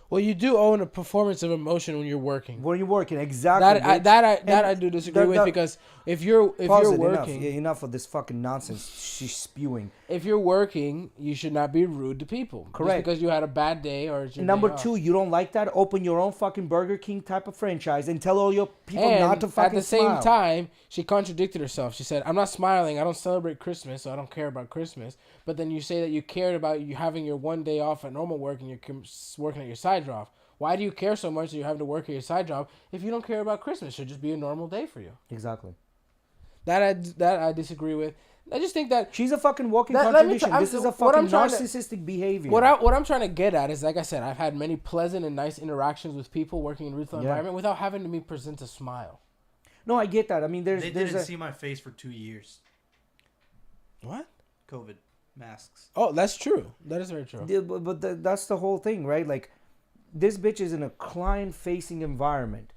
Well, you do own a performance of emotion when you're working. When you're working, exactly. I do disagree with, because if you're working, enough of this fucking nonsense she's spewing. If you're working, you should not be rude to people. Correct. Just because you had a bad day or it's your Number day 2, off. you don't like that? Open your own fucking Burger King type of franchise and tell all your people not to fucking smile. At the same time, she contradicted herself. She said, "I'm not smiling. I don't celebrate Christmas, so I don't care about Christmas." But then you say that you cared about you having your one day off at normal work and you're working at your side job. Why do you care so much that you're having to work at your side job if you don't care about Christmas? It should just be a normal day for you. Exactly. That I disagree with. I just think that she's a fucking walking contradiction. This is a fucking narcissistic behavior. What I'm trying to get at is, like I said, I've had many pleasant and nice interactions with people working in a retail environment without having to present a smile. No, I get that. I mean, they didn't see my face for 2 years. What? COVID masks. Oh, that's true. That is very true. Yeah, but that's the whole thing, right? Like, this bitch is in a client-facing environment,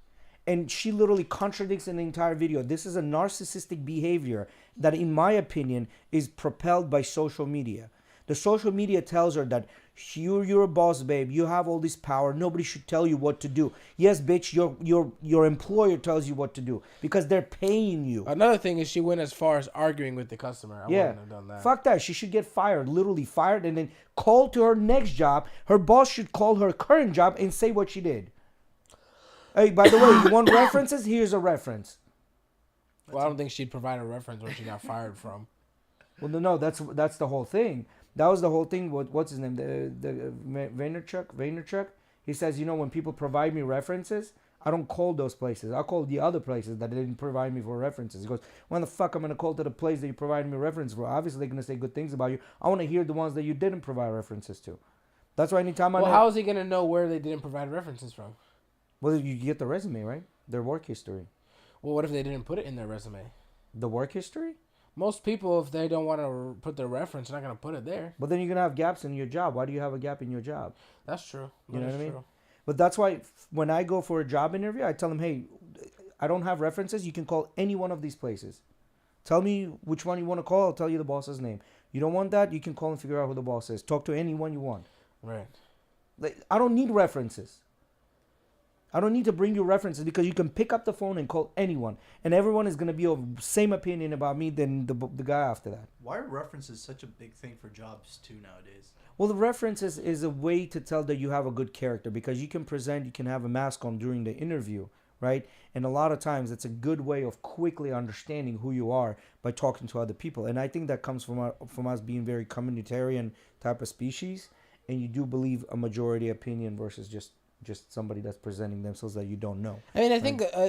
and she literally contradicts in the entire video. This is a narcissistic behavior that, in my opinion, is propelled by social media. The social media tells her that you're a boss, babe. You have all this power. Nobody should tell you what to do. Yes, bitch, your employer tells you what to do because they're paying you. Another thing is she went as far as arguing with the customer. I wouldn't have done that. Fuck that. She should get fired, literally fired, and then call to her next job. Her boss should call her current job and say what she did. Hey, by the way, you want references? Here's a reference. Well, I don't think she'd provide a reference where she got fired from. Well, no, that's the whole thing. That was the whole thing. What's his name? The Vaynerchuk. He says, when people provide me references, I don't call those places. I call the other places that didn't provide me for references. He goes, when the fuck I'm going to call to the place that you provided me reference for? Obviously, they're going to say good things about you. I want to hear the ones that you didn't provide references to. That's why anytime I... Well, how is he going to know where they didn't provide references from? Well, you get the resume, right? Their work history. Well, what if they didn't put it in their resume? The work history? Most people, if they don't want to put their reference, they're not going to put it there. But then you're going to have gaps in your job. Why do you have a gap in your job? That's true. You know what I mean? But that's why when I go for a job interview, I tell them, hey, I don't have references. You can call any one of these places. Tell me which one you want to call. I'll tell you the boss's name. You don't want that? You can call and figure out who the boss is. Talk to anyone you want. Right. Like, I don't need references. I don't need to bring you references because you can pick up the phone and call anyone. And everyone is going to be of same opinion about me than the guy after that. Why are references such a big thing for jobs too nowadays? Well, the references is a way to tell that you have a good character because you can have a mask on during the interview, right? And a lot of times it's a good way of quickly understanding who you are by talking to other people. And I think that comes from us being very communitarian type of species. And you do believe a majority opinion versus just somebody that's presenting themselves that you don't know. I mean, I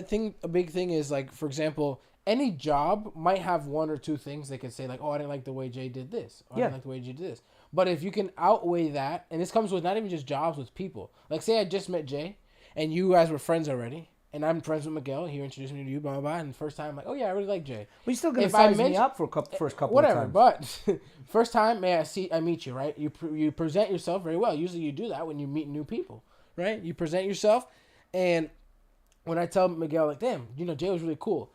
think a big thing is, like, for example, any job might have one or two things they could say, like, oh, I didn't like the way Jay did this. Or, I didn't like the way Jay did this. But if you can outweigh that, and this comes with not even just jobs, with people. Like, say I just met Jay, and you guys were friends already, and I'm friends with Miguel. He introduced me to you, blah, blah, blah. And the first time, I'm like, oh, yeah, I really like Jay. Well, you're still going to size me up for first couple of times. Whatever, but first time, I meet you, right? You present yourself very well. Usually you do that when you meet new people. Right? You present yourself, and when I tell Miguel, like, damn, Jay was really cool,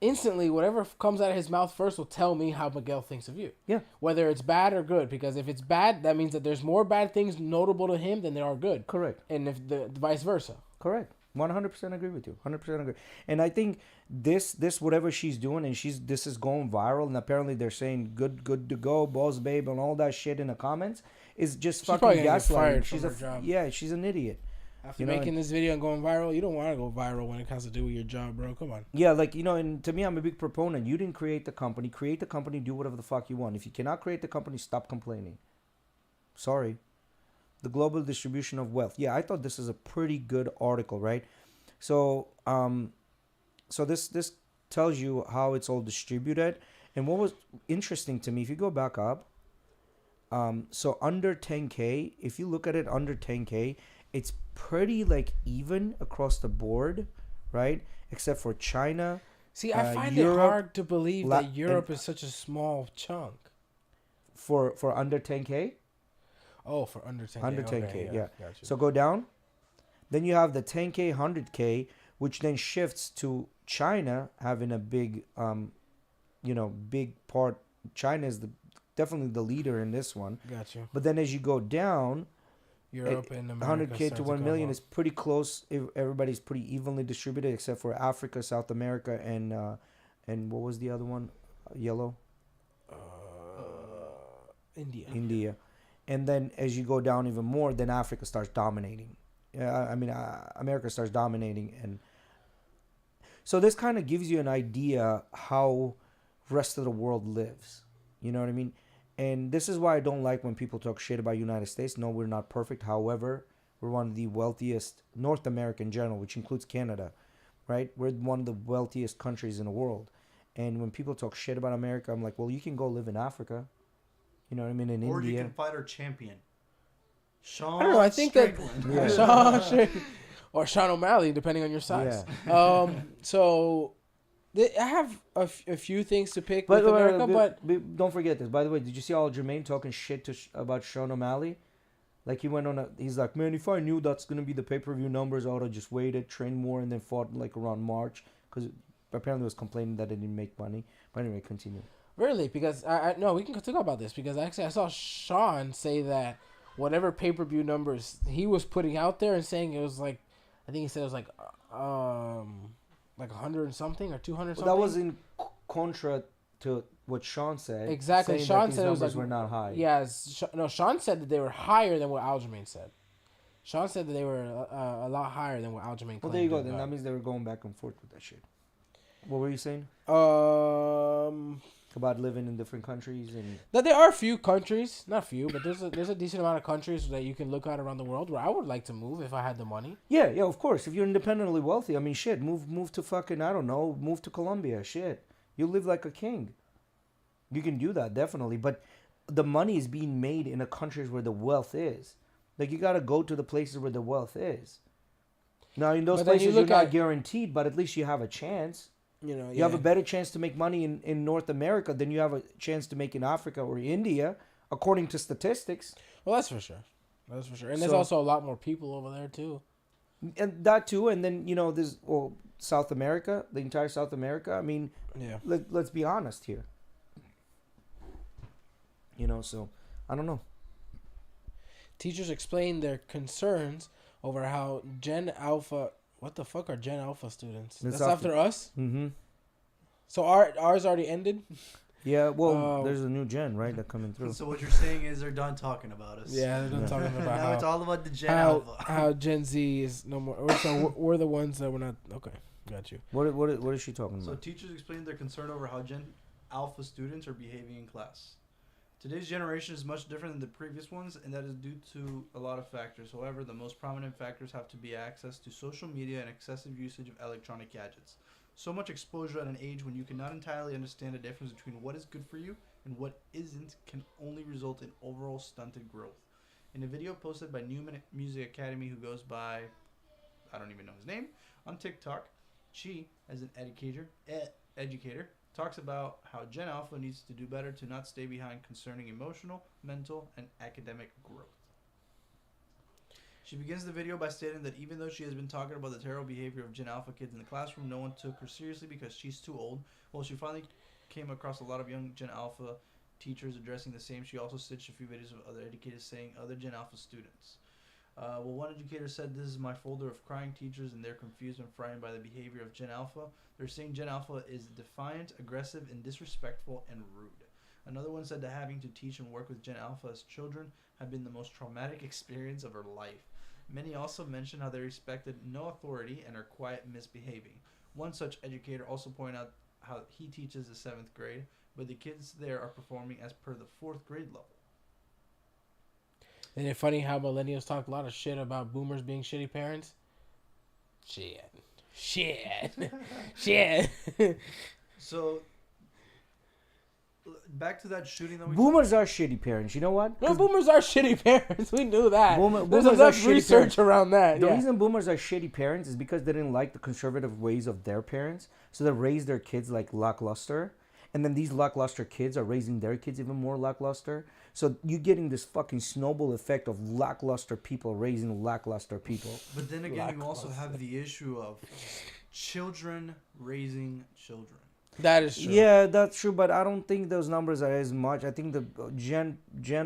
instantly, whatever comes out of his mouth first will tell me how Miguel thinks of you. Yeah. Whether it's bad or good, because if it's bad, that means that there's more bad things notable to him than there are good. Correct. And if the vice versa. Correct. 100% agree with you. 100% agree. And I think this whatever she's doing, and this is going viral, and apparently they're saying good to go, boss babe, and all that shit in the comments, is just fucking gaslighting. She's an idiot. After making this video and going viral, you don't want to go viral when it has to do with your job, bro. Come on. Yeah, like, and to me, I'm a big proponent. You didn't create the company. Create the company. Do whatever the fuck you want. If you cannot create the company, stop complaining. Sorry. The global distribution of wealth. Yeah, I thought this is a pretty good article, right? So, this tells you how it's all distributed. And what was interesting to me, if you go back up, so under 10K, if you look at it under 10K, it's pretty like even across the board, right? Except for China. See, I find Europe, it hard to believe that Europe is such a small chunk. For under 10K? Oh, for under 10K. Under 10K, okay, yeah. So go down. Then you have the 10K, 100K, which then shifts to China having a big, big part. China is definitely the leader in this one. Gotcha. But then as you go down, Europe and America 100K to start 1 go million up. is pretty close. If everybody's pretty evenly distributed, except for Africa, South America, and what was the other one? Yellow. Uh, India. India, and then as you go down even more, then Africa starts dominating. I mean, America starts dominating, and so this kind of gives you an idea how rest of the world lives. You know what I mean? And this is why I don't like when people talk shit about United States. No, we're not perfect. However, we're one of the wealthiest, North America in general, which includes Canada, right? We're one of the wealthiest countries in the world. And when people talk shit about America, I'm like, well, you can go live in Africa. You know what I mean? In Or India. you can fight our champion. Sean I don't know. I think Strickland. Yeah. or Sean O'Malley, depending on your size. Yeah. So I have a few things to pick But, with America, but don't forget this. By the way, did you see all Jermaine talking shit about Sean O'Malley? Like he went on he's like, man, if I knew that's gonna be the pay-per-view numbers, I would have just waited, trained more, and then fought like around March, because apparently was complaining that it didn't make money. But anyway, continue. really, because I no, we can talk about this because actually I saw Sean say that whatever pay-per-view numbers he was putting out there and saying it was like, I think he said it was like 100 and something or 200 something. That was in contra to what Sean said. Exactly. Saying Sean that said it was numbers like, were not high. Yeah, no, Sean said that they were higher than what Aljamain said. Sean said that they were a lot higher than what Aljamain claimed. Well, there you go. Then that means they were going back and forth with that shit. What were you saying? About living in different countries and That there are a few countries, not few, but there's a decent amount of countries that you can look at around the world where I would like to move if I had the money. yeah, of course. If you're independently wealthy, I mean, shit, move to fucking, I don't know, move to Colombia, shit. You live like a king. You can do that, definitely. But the money is being made in the countries where the wealth is. Like, you got to go to the places where the wealth is. Now, in those places, you're not guaranteed, but at least you have a chance. You know, You have a better chance to make money in North America than you have a chance to make in Africa or India, according to statistics. Well, that's for sure. That's for sure. And there's also a lot more people over there, too. And that, too. And then, there's South America, the entire South America. I mean, yeah. Let's be honest here. So, I don't know. Teachers explained their concerns over how Gen Alpha... What the fuck are Gen Alpha students? That's after us? Mm-hmm. So ours already ended? Yeah, well, there's a new gen, right, that coming through. So what you're saying is they're done talking about us. Yeah, they're done talking about now how... it's all about the Gen Alpha. How Gen Z is no more... So we're the ones that we're not... Okay, got you. What is she talking about? So teachers explained their concern over how Gen Alpha students are behaving in class. Today's generation is much different than the previous ones, and that is due to a lot of factors. However, the most prominent factors have to be access to social media and excessive usage of electronic gadgets. So much exposure at an age when you cannot entirely understand the difference between what is good for you and what isn't can only result in overall stunted growth. In a video posted by Newman Music Academy, who goes by, I don't even know his name, on TikTok, Chi, as an educator, talks about how Gen Alpha needs to do better to not stay behind concerning emotional, mental, and academic growth. She begins the video by stating that even though she has been talking about the terrible behavior of Gen Alpha kids in the classroom, no one took her seriously because she's too old. Well, she finally came across a lot of young Gen Alpha teachers addressing the same. She also stitched a few videos of other educators saying other Gen Alpha students. One educator said, "This is my folder of crying teachers, and they're confused and frightened by the behavior of Gen Alpha. They're saying Gen Alpha is defiant, aggressive, and disrespectful and rude." Another one said that having to teach and work with Gen Alpha as children had been the most traumatic experience of her life. Many also mentioned how they respected no authority and are quiet and misbehaving. One such educator also pointed out how he teaches the 7th grade, but the kids there are performing as per the 4th grade level. Isn't it funny how millennials talk a lot of shit about boomers being shitty parents? Shit. So, back to that shooting that we Boomers are shitty parents. You know what? No, boomers are shitty parents. We knew that. There's boomers are enough shitty research parents. around that. The reason boomers are shitty parents is because they didn't like the conservative ways of their parents. So they raised their kids like lackluster. And then these lackluster kids are raising their kids even more lackluster. So you're getting this fucking snowball effect of lackluster people raising lackluster people. But then again, you also have the issue of children raising children. That is true. Yeah, that's true, but I don't think those numbers are as much. I think the gen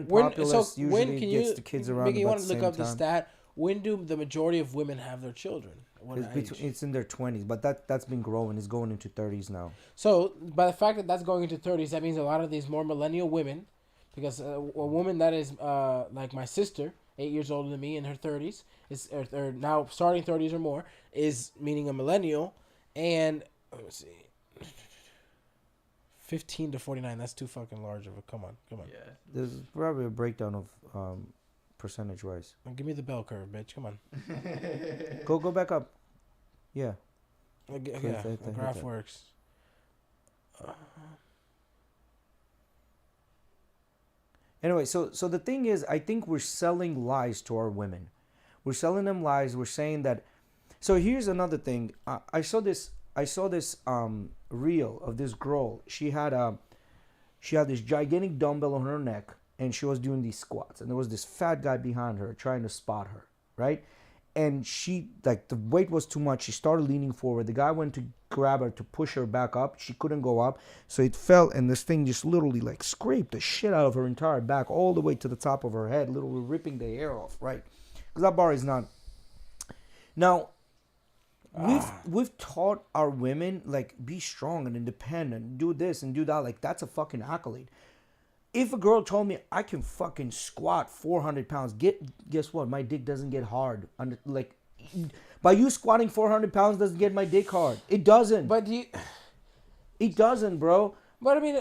populace usually gets the kids around Mickey, you about want the to look same up the time. stat? When do the majority of women have their children? What age? It's in their 20s, but that's been growing. It's going into 30s now. So, by the fact that that's going into 30s, that means a lot of these more millennial women, because a woman that is like my sister, 8 years older than me, in her 30s, is or now starting 30s or more, is meaning a millennial, and let me see. 15 to 49, that's too fucking large of a... Come on. Yeah. There's probably a breakdown of percentage-wise. Give me the bell curve, bitch. Come on. Go back up. Yeah. Yeah, the graph works. Anyway, so the thing is, I think we're selling lies to our women. We're selling them lies. We're saying that... So here's another thing. I saw this reel of this girl. She had this gigantic dumbbell on her neck, and she was doing these squats, and there was this fat guy behind her trying to spot her, right? And she, like, the weight was too much. She started leaning forward. The guy went to grab her to push her back up. She couldn't go up, so it fell, and this thing just literally like scraped the shit out of her entire back all the way to the top of her head, literally ripping the hair off, right? Because that bar is not... Now, we've taught our women, like, be strong and independent, do this and do that. Like, that's a fucking accolade. If a girl told me I can fucking squat 400 pounds, guess what? My dick doesn't get hard. Like, by you squatting 400 pounds doesn't get my dick hard. It doesn't. But it doesn't, bro. But I mean,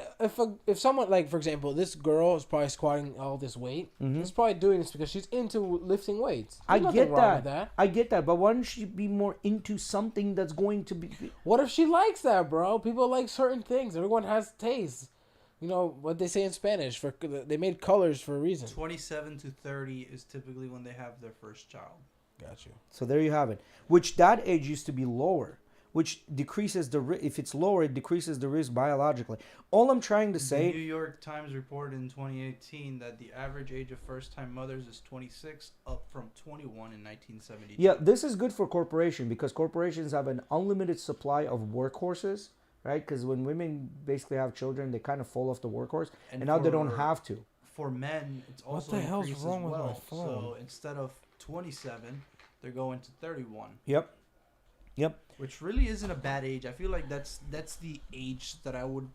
if someone, like, for example, this girl is probably squatting all this weight, she's probably doing this because she's into lifting weights. I get that. I get that. But why don't she be more into something that's going to be... What if she likes that, bro? People like certain things. Everyone has tastes. You know what they say in Spanish, they made colors for a reason. 27 to 30 is typically when they have their first child. Got you. So there you have it. Which that age used to be lower, which decreases the risk. If it's lower, it decreases the risk biologically. All I'm trying to say... The New York Times reported in 2018 that the average age of first-time mothers is 26, up from 21 in 1972. Yeah, this is good for corporations because corporations have an unlimited supply of workhorses, right? Because when women basically have children, they kind of fall off the workhorse, and now they don't have to. For men, it's also what the hell's wrong as well. with my phone? So instead of 27, they're going to 31. Yep. Which really isn't a bad age. I feel like that's the age that I would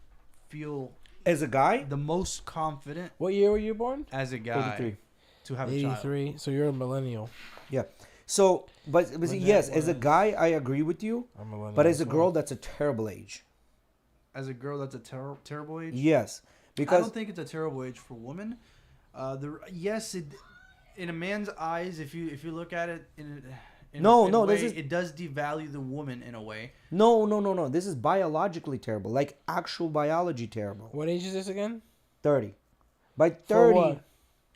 feel as a guy the most confident. What year were you born? As a guy, 33. To have a child. 83. So you're a millennial. Yeah. So, but yes, as a guy, I agree with you. I'm a millennial. But as a girl, that's a terrible age. As a girl, that's a terrible age. Yes, because I don't think it's a terrible age for women. In a man's eyes, if you look at it in a way, it does devalue the woman in a way. No. This is biologically terrible, like actual biology terrible. What age is this again? 30. By 30,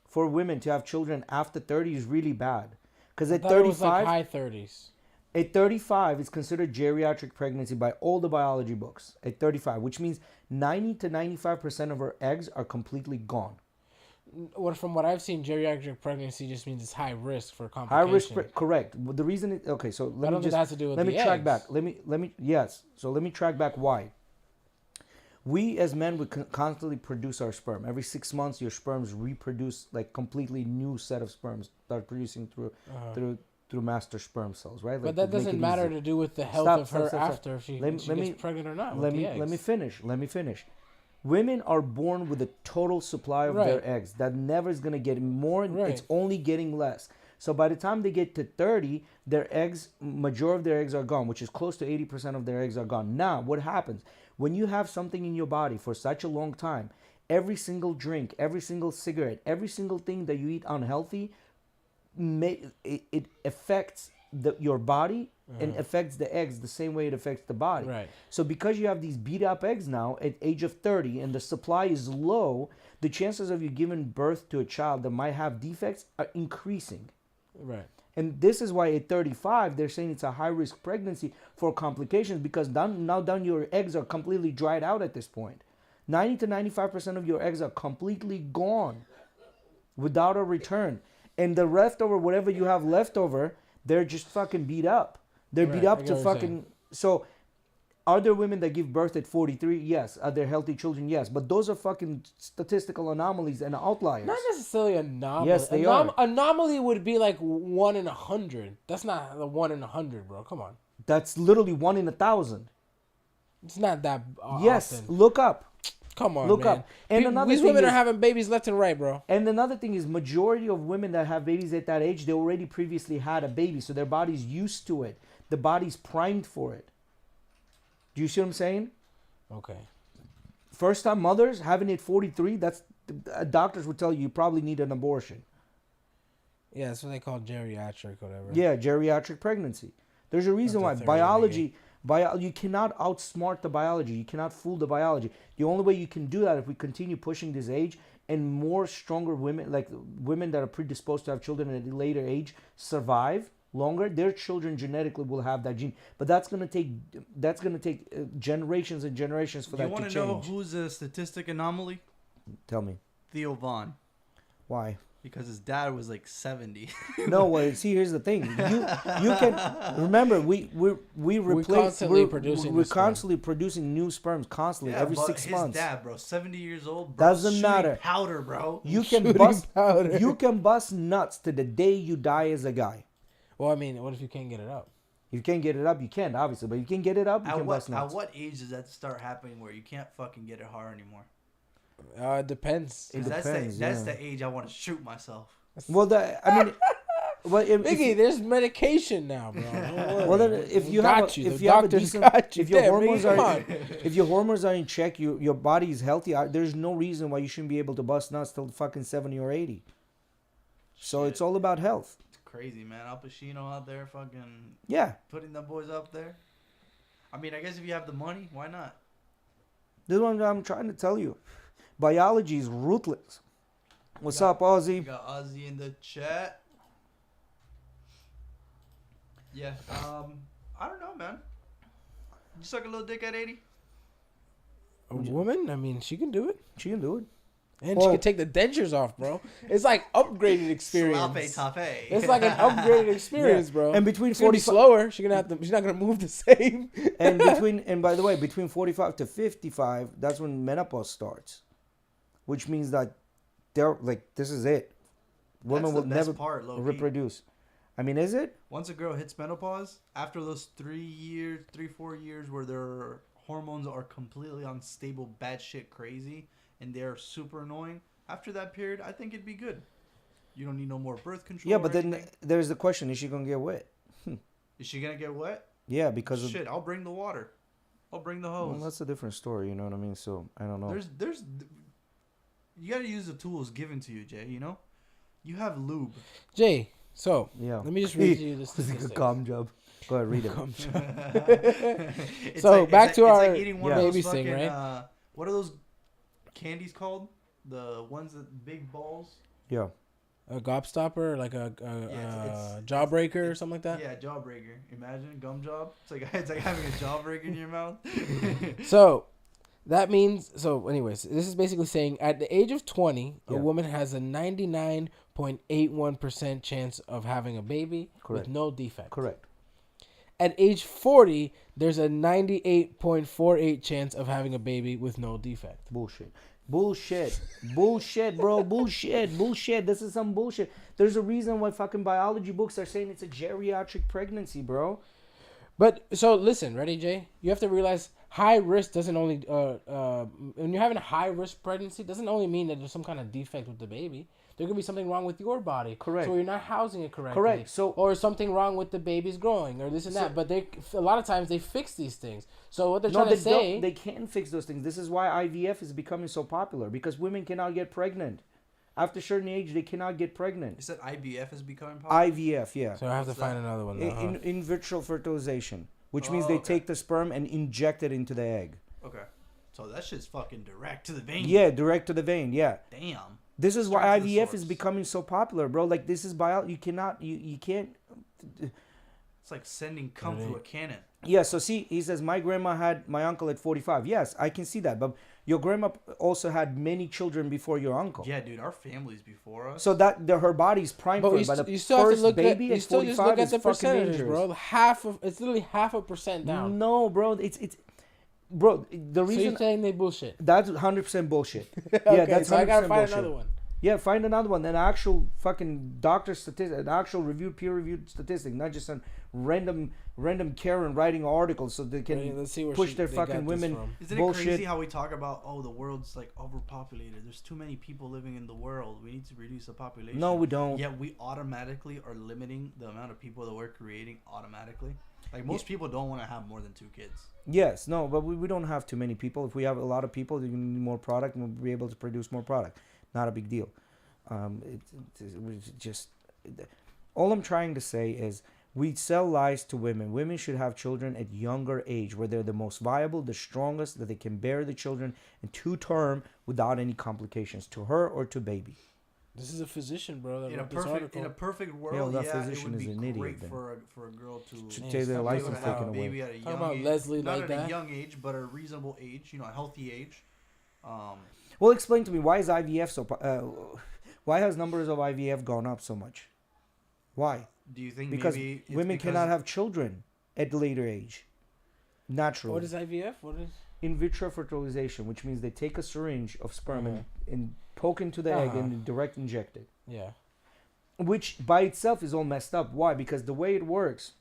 for women to have children after 30 is really bad. Because at 35, it was like high 30s. At 35, it's considered geriatric pregnancy by all the biology books. At 35, which means 90 to 95% of her eggs are completely gone. From what I've seen, geriatric pregnancy just means it's high risk for complications. High risk, correct. The reason, okay, so let me just, that has to do with let me track eggs. back. So let me track back why. We as men would constantly produce our sperm. Every 6 months, your sperms reproduce like completely new set of sperms start producing through master sperm cells, right? Like, but that doesn't matter to do with the health of her after she gets pregnant or not. Let me finish. Women are born with a total supply of their eggs that never is going to get more. It's only getting less. So by the time they get to 30, majority of their eggs are gone, which is close to 80% of their eggs are gone. Now, what happens? When you have something in your body for such a long time, every single drink, every single cigarette, every single thing that you eat unhealthy, it affects your body and affects the eggs the same way it affects the body. Right. So because you have these beat up eggs now at age of 30 and the supply is low, the chances of you giving birth to a child that might have defects are increasing. Right. And this is why at 35 they're saying it's a high risk pregnancy for complications because now your eggs are completely dried out at this point. 90 to 95% of your eggs are completely gone without a return. And the leftover, whatever you have left over, they're just fucking beat up. They're beat up to fucking... So Are there women that give birth at 43? Yes. Are there healthy children? Yes. But those are fucking statistical anomalies and outliers. Not necessarily anomaly. Yes, they are. Anomaly would be like 1 in 100. That's not the 1 in 100, bro. Come on. That's literally 1 in 1,000. It's not that Yes. often. Look up. Come on, Look man. up. And another These thing women is, are having babies left and right, bro. and another thing is, majority of women that have babies at that age, they already previously had a baby, so their body's used to it. The body's primed for it. Do you see what I'm saying? Okay. First time mothers having it 43, that's doctors would tell you probably need an abortion. Yeah, that's what they call geriatric, whatever. Yeah, geriatric pregnancy. There's a reason why biology. You cannot outsmart the biology. You cannot fool the biology. The only way you can do that if we continue pushing this age and more stronger women, like women that are predisposed to have children at a later age, survive longer, their children genetically will have that gene. But that's gonna take generations and generations for that to change. You want to know who's a statistic anomaly? Tell me. Theo Vaughn. Why? Because his dad was like 70. No, well, see, here's the thing. You can remember we're constantly producing new sperms constantly every 6 months. His dad, bro, 70 years old, bro, doesn't matter. Powder, bro. You can bust nuts to the day you die as a guy. Well, I mean, what if you can't get it up? If you can't get it up, you can't, obviously, but you can get it up, you can bust nuts. At what age does that start happening where you can't fucking get it hard anymore? It depends. That's the age I want to shoot myself. Well, Biggie, there's medication now, bro. Well, then if your hormones are in check, your body is healthy. There's no reason why you shouldn't be able to bust nuts till fucking 70 or 80. So it's all about health. It's crazy, man. Al Pacino out there, fucking putting the boys up there. I mean, I guess if you have the money, why not? This is what I'm trying to tell you. Biology is ruthless. What's up, Ozzy? We got Ozzy in the chat. Yeah. I don't know, man. You suck a little dick at 80? A woman? I mean, she can do it. She can do it. And she can take the dentures off, bro. It's like upgraded experience. It's like an upgraded experience, bro. And between 40 slower, she's not gonna move the same. and by the way, between 45 to 55, that's when menopause starts, which means that they're like, this is it. Women will never reproduce. I mean, is it? Once a girl hits menopause, after those 4 years where their hormones are completely unstable, batshit crazy, and they're super annoying, after that period, I think it'd be good. You don't need no more birth control. Yeah, but then there's the question: is she gonna get wet? Is she gonna get wet? Yeah, because I'll bring the water. I'll bring the hose. Well, that's a different story. You know what I mean? So I don't know. There's. You gotta use the tools given to you, Jay. You know, you have lube. Jay, so let me just read you this. It's like a calm job. Go ahead, read it. So back to our baby thing, right? What are those candies called? The ones that big balls. Yeah. A gobstopper, like a jawbreaker or something like that. Yeah, jawbreaker. Imagine gum job. It's like having a jawbreaker in your mouth. So that means anyways, this is basically saying at the age of 20, a woman has a 99.81% chance of having a baby with no defect. Correct. At age 40, there's a 98.48 chance of having a baby with no defect. Bullshit, bro. Bullshit. This is some bullshit. There's a reason why fucking biology books are saying it's a geriatric pregnancy, bro. But so listen, ready, Jay? You have to realize high risk doesn't only when you're having a high risk pregnancy doesn't only mean that there's some kind of defect with the baby. There could be something wrong with your body. Correct. So you're not housing it correctly. Correct. So or something wrong with the baby's growing or this and that. But a lot of times they fix these things. So what they're trying to say, they can fix those things. This is why IVF is becoming so popular, because women cannot get pregnant. After a certain age, they cannot get pregnant. You said IVF is becoming popular? IVF, yeah. So I have to find another one. In vitro fertilization, which means they take the sperm and inject it into the egg. Okay. So that shit's fucking direct to the vein. Yeah, direct to the vein, yeah. Damn. This is why IVF is becoming so popular, bro. Like, this is you can't. It's like sending cum through a cannon. Yeah, so see, he says, my grandma had my uncle at 45. Yes, I can see that. But your grandma also had many children before your uncle. Yeah, dude, our family's before us. So her body's primed for it. But you still have to look at, just look at the percentages, bro. It's literally 0.5% down. No, bro, it's bro, the So reason you're saying they bullshit? that's 100% bullshit. Okay, Yeah, that's 100% so I gotta find bullshit. another one. Yeah, find another one. An actual fucking doctor statistic, an actual reviewed, peer-reviewed statistic, not just some random Karen writing articles so they can Right, let's see where push their they fucking got this women. from. Isn't bullshit. it crazy how we talk about, oh, the world's like overpopulated? There's too many people living in the world. We need to reduce the population. No, we don't. Yet we automatically are limiting the amount of people that we're creating automatically. Like most people don't want to have more than 2 kids. Yes, no, but we don't have too many people. If we have a lot of people, you need more product, and we'll be able to produce more product. Not a big deal. It's just all I'm trying to say is we sell lies to women. Women should have children at younger age, where they're the most viable, the strongest, that they can bear the children in 2 term without any complications to her or to baby. This is a physician, bro. That In a wrote this perfect article. world, that it physician would is be an idiot, great then. for a girl to take their stop license doing taken that. away. baby at a Talk young about age. Leslie Not like at that. a young age, but a reasonable age. You know, a healthy age. Well, explain to me, why is IVF so? Why has numbers of IVF gone up so much? Why? Do you think Because maybe it's women because cannot have children at later age, naturally. What is IVF? What is? In vitro fertilization, which means they take a syringe of sperm Uh-huh. and poke into the egg Uh-huh. and direct inject it. Yeah. Which by itself is all messed up. Why? Because the way it works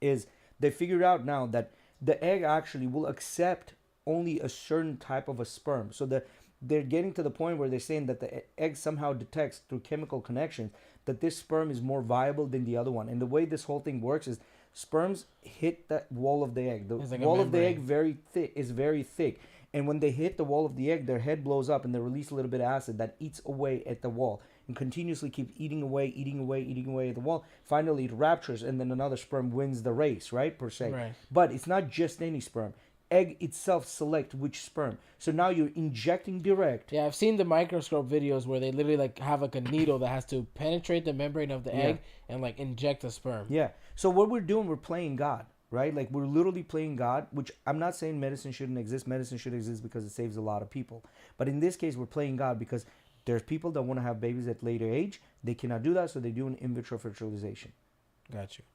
is they figured out now that the egg actually will accept only a certain type of a sperm. So they're getting to the point where they're saying that the egg somehow detects through chemical connections that this sperm is more viable than the other one. And the way this whole thing works is sperms hit that wall of the egg. The It's like a wall of the egg membrane. is very thick. And when they hit the wall of the egg, their head blows up and they release a little bit of acid that eats away at the wall and continuously keeps eating away at the wall. Finally, it ruptures and then another sperm wins the race, right, per se. Right. But it's not just any sperm. Egg itself select which sperm. So now you're injecting direct. Yeah, I've seen the microscope videos where they literally like have like a needle that has to penetrate the membrane of the Yeah. egg and like inject the sperm. Yeah. So what we're doing, we're playing God, right? Like we're literally playing God, which I'm not saying medicine shouldn't exist. Medicine should exist because it saves a lot of people. But in this case, we're playing God because there's people that want to have babies at later age. They cannot do that, so they do an in vitro fertilization. Got you.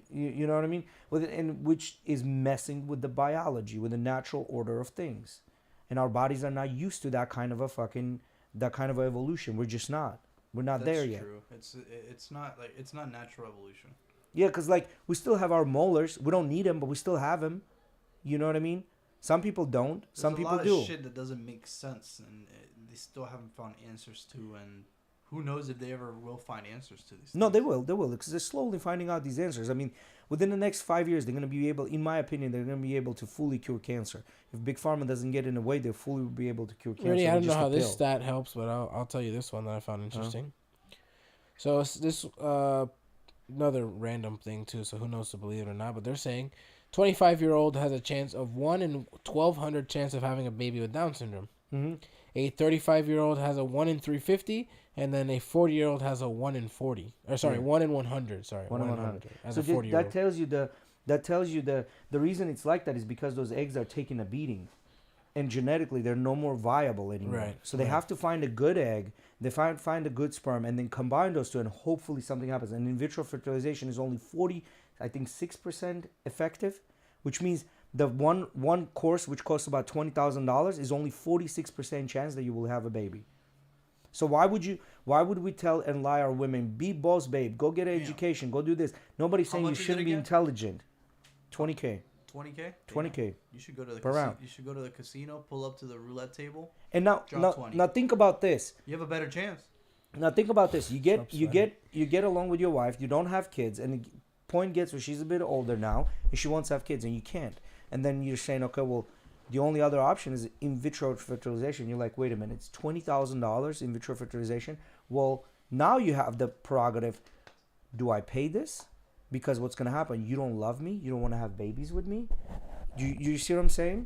You know what I mean? And which is messing with the biology, with the natural order of things. And our bodies are not used to that kind of a evolution. We're just not. We're not there yet. That's true. It's not natural evolution. Yeah, because like we still have our molars. We don't need them, but we still have them. You know what I mean? Some people don't. Some people do. There's a lot of shit that doesn't make sense, and they still haven't found answers to. And who knows if they ever will find answers to these? No, things. they will. They will, because they're slowly finding out these answers. I mean, within the next 5 years, they're going to be able, in my opinion, they're going to be able to fully cure cancer. If Big Pharma doesn't get in the way, they'll fully be able to cure cancer. Really, I with don't know just a how this pill. stat helps, but I'll tell you this one that I found interesting. So it's this another random thing too. So who knows to believe it or not? But they're saying 25-year-old has a chance of 1 in 1,200 chance of having a baby with Down syndrome. Mm-hmm. A 35-year-old has a 1 in 350, and then a 40-year-old has a 1 in 40. Or sorry, Yeah. 1 in 100. Sorry, 1 in 100. As So a 40-year-old. that tells you the reason it's like that is because those eggs are taking a beating, and genetically they're no more viable anymore. Right, So they right. have to find a good egg. They find a good sperm, and then combine those two, and hopefully something happens. And in vitro fertilization is only 6% effective, which means the one course, which costs about $20,000, is only 46% chance that you will have a baby. So why would we tell and lie our women, be boss babe, go get an education, go do this? Nobody's How saying you much is it shouldn't be again? intelligent. 20K. 20K. 20K. You should go to the Per round. You should go to the casino, pull up to the roulette table. And now Drop 20. now think about this. You have a better chance. Now think about this. You Stop get along with your wife, you don't have kids, and the point gets where she's a bit older now and she wants to have kids and you can't. And then you're saying, okay, well, the only other option is in vitro fertilization. You're like, wait a minute, it's $20,000 in vitro fertilization. Well, now you have the prerogative. Do I pay this? Because what's going to happen? You don't love me. You don't want to have babies with me. You see what I'm saying?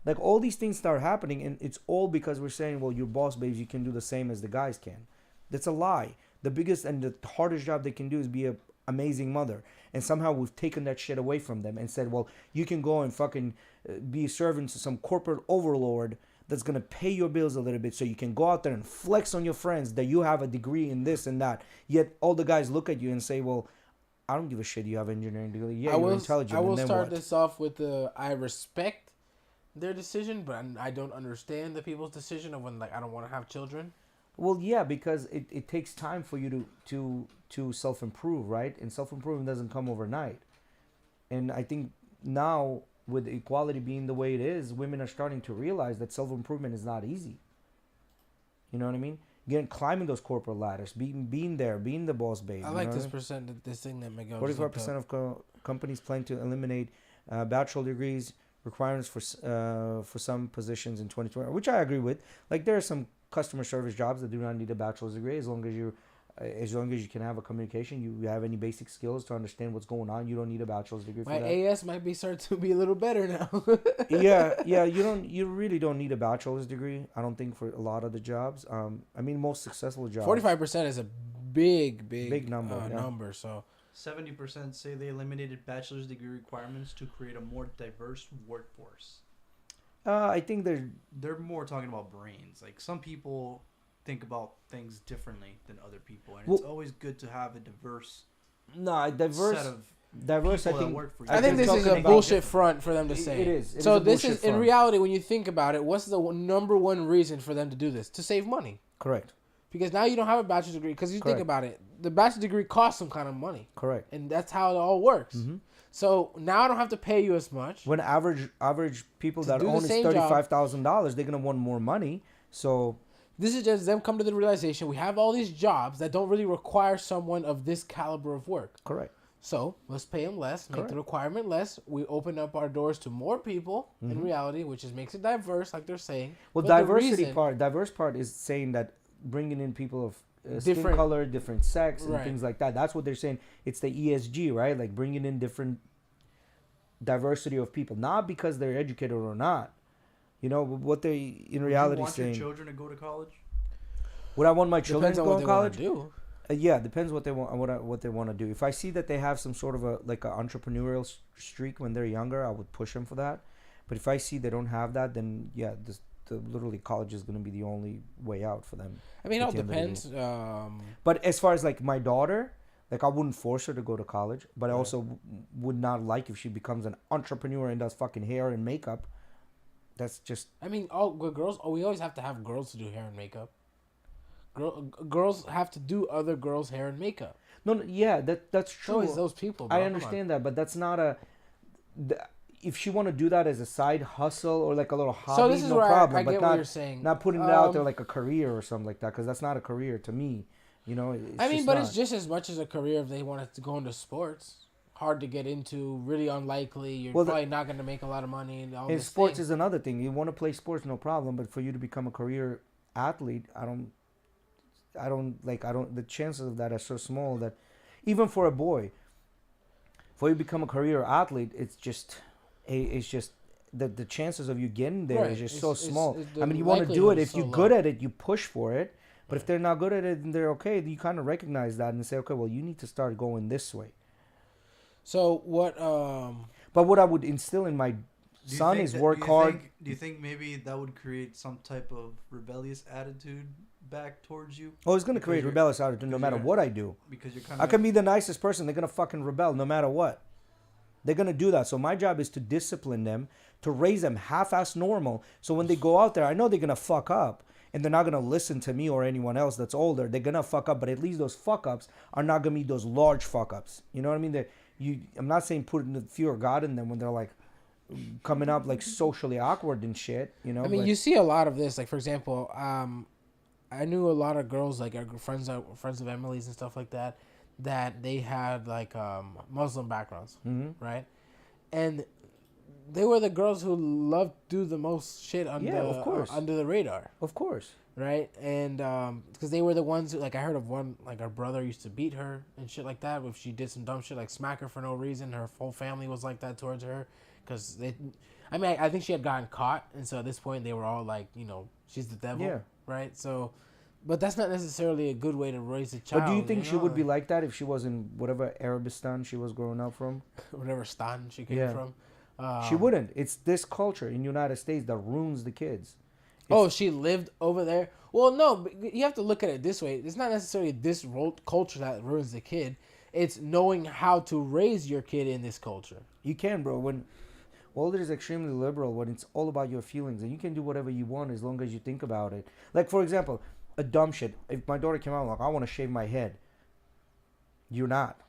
Like all these things start happening, and it's all because we're saying, well, you're boss babes. You can do the same as the guys can. That's a lie. The biggest and the hardest job they can do is be a amazing mother. And somehow we've taken that shit away from them and said, well, you can go and fucking be a servant to some corporate overlord that's going to pay your bills a little bit so you can go out there and flex on your friends that you have a degree in this and that. Yet all the guys look at you and say, well, I don't give a shit you have an engineering degree. Yeah, you're intelligent. I will and then start what? this off with I respect their decision, but I don't understand the people's decision of when, like, I don't want to have children. Well, yeah, because it takes time for you to self improve, right? And self improvement doesn't come overnight. And I think now with equality being the way it is, women are starting to realize that self improvement is not easy. You know what I mean? Climbing those corporate ladders, being there, being the boss babe. I like this percent, this thing that Miguel. 45% of companies plan to eliminate bachelor degrees requirements for some positions in 2020, which I agree with. Like there are some customer service jobs that do not need a bachelor's degree as long as you can have a communication, you have any basic skills to understand what's going on. You don't need a bachelor's degree for that. My AS might be starting to be a little better now. yeah. You really don't need a bachelor's degree. I don't think for a lot of the jobs. I mean, most successful jobs. 45% is a big number. Number. So 70% say they eliminated bachelor's degree requirements to create a more diverse workforce. I think they're more talking about brains. Like some people think about things differently than other people, and it's always good to have a diverse set of diverse. I think this is a bullshit front for them to say. It is. So this is in reality, when you think about it, what's the number one reason for them to do this? To save money. Correct. Because now you don't have a bachelor's degree. Because you think about it, the bachelor's degree costs some kind of money. Correct. And that's how it all works. Mm-hmm. So now I don't have to pay you as much. When average people that own is $35,000, they're gonna want more money. So this is just them come to the realization we have all these jobs that don't really require someone of this caliber of work. Correct. So let's pay them less, make the requirement less. We open up our doors to more people in reality, which makes it diverse, like they're saying. Well, diverse part is saying that bringing in people of skin color, different sex, and things like that. That's what they're saying. It's the ESG, right? Like bringing in different diversity of people, not because they're educated or not. You know what they in reality saying. Do you want your children to go to college? Would I want my children to go to college? Do. Yeah, depends what they want. What they want to do. If I see that they have some sort of an entrepreneurial streak when they're younger, I would push them for that. But if I see they don't have that, then yeah, literally college is going to be the only way out for them. I mean, it all depends. But as far as like my daughter, like I wouldn't force her to go to college, but I also would not like if she becomes an entrepreneur and does fucking hair and makeup. That's just. I mean, all good girls. We always have to have girls to do hair and makeup. Girls have to do other girls' hair and makeup. No, yeah, that's true. So is those people. Bro. I understand that, but that's not a. If she want to do that as a side hustle or like a little hobby, so this is no where problem. I get but what you're saying. Not putting it out there like a career or something like that, because that's not a career to me. You know. It's just as much as a career if they wanted to go into sports. Hard to get into, really unlikely. You're probably not going to make a lot of money. And sports is another thing. You want to play sports, no problem. But for you to become a career athlete, the chances of that are so small that even for a boy, for you to become a career athlete, it's just the chances of you getting there is just so small. I mean, you want to do it. If you're good at it, you push for it. But if they're not good at it and they're okay, you kind of recognize that and say, okay, well, you need to start going this way. So what? But what I would instill in my son is work hard. Do you think maybe that would create some type of rebellious attitude back towards you? Oh, it's going to create rebellious attitude no matter what I do. Because you're I can be the nicest person. They're going to fucking rebel no matter what. They're going to do that. So my job is to discipline them, to raise them half-ass normal. So when they go out there, I know they're going to fuck up. And they're not going to listen to me or anyone else that's older. They're going to fuck up. But at least those fuck-ups are not going to be those large fuck-ups. You know what I mean? I'm not saying putting the fear of God in them when they're like coming up like socially awkward and shit, you know. I mean, you see a lot of this. Like for example, I knew a lot of girls like our friends of Emily's and stuff like that they had like Muslim backgrounds, right? And they were the girls who loved to do the most shit under the radar. Of course. Right? And because they were the ones who, like, I heard of one, like, her brother used to beat her and shit like that. If she did some dumb shit, like smack her for no reason. Her whole family was like that towards her. Because I think she had gotten caught. And so at this point, they were all like, you know, she's the devil. Yeah. Right? So, but that's not necessarily a good way to raise a child. But do you think she would be like that if she was in whatever Arabistan she was growing up from? Whatever stan she came from. She wouldn't. It's this culture in the United States that ruins the kids. She lived over there? Well, no, you have to look at it this way. It's not necessarily this culture that ruins the kid. It's knowing how to raise your kid in this culture. You can, bro. Older is extremely liberal when it's all about your feelings, and you can do whatever you want as long as you think about it. Like, for example, a dumb shit. If my daughter came out like, I want to shave my head, you're not.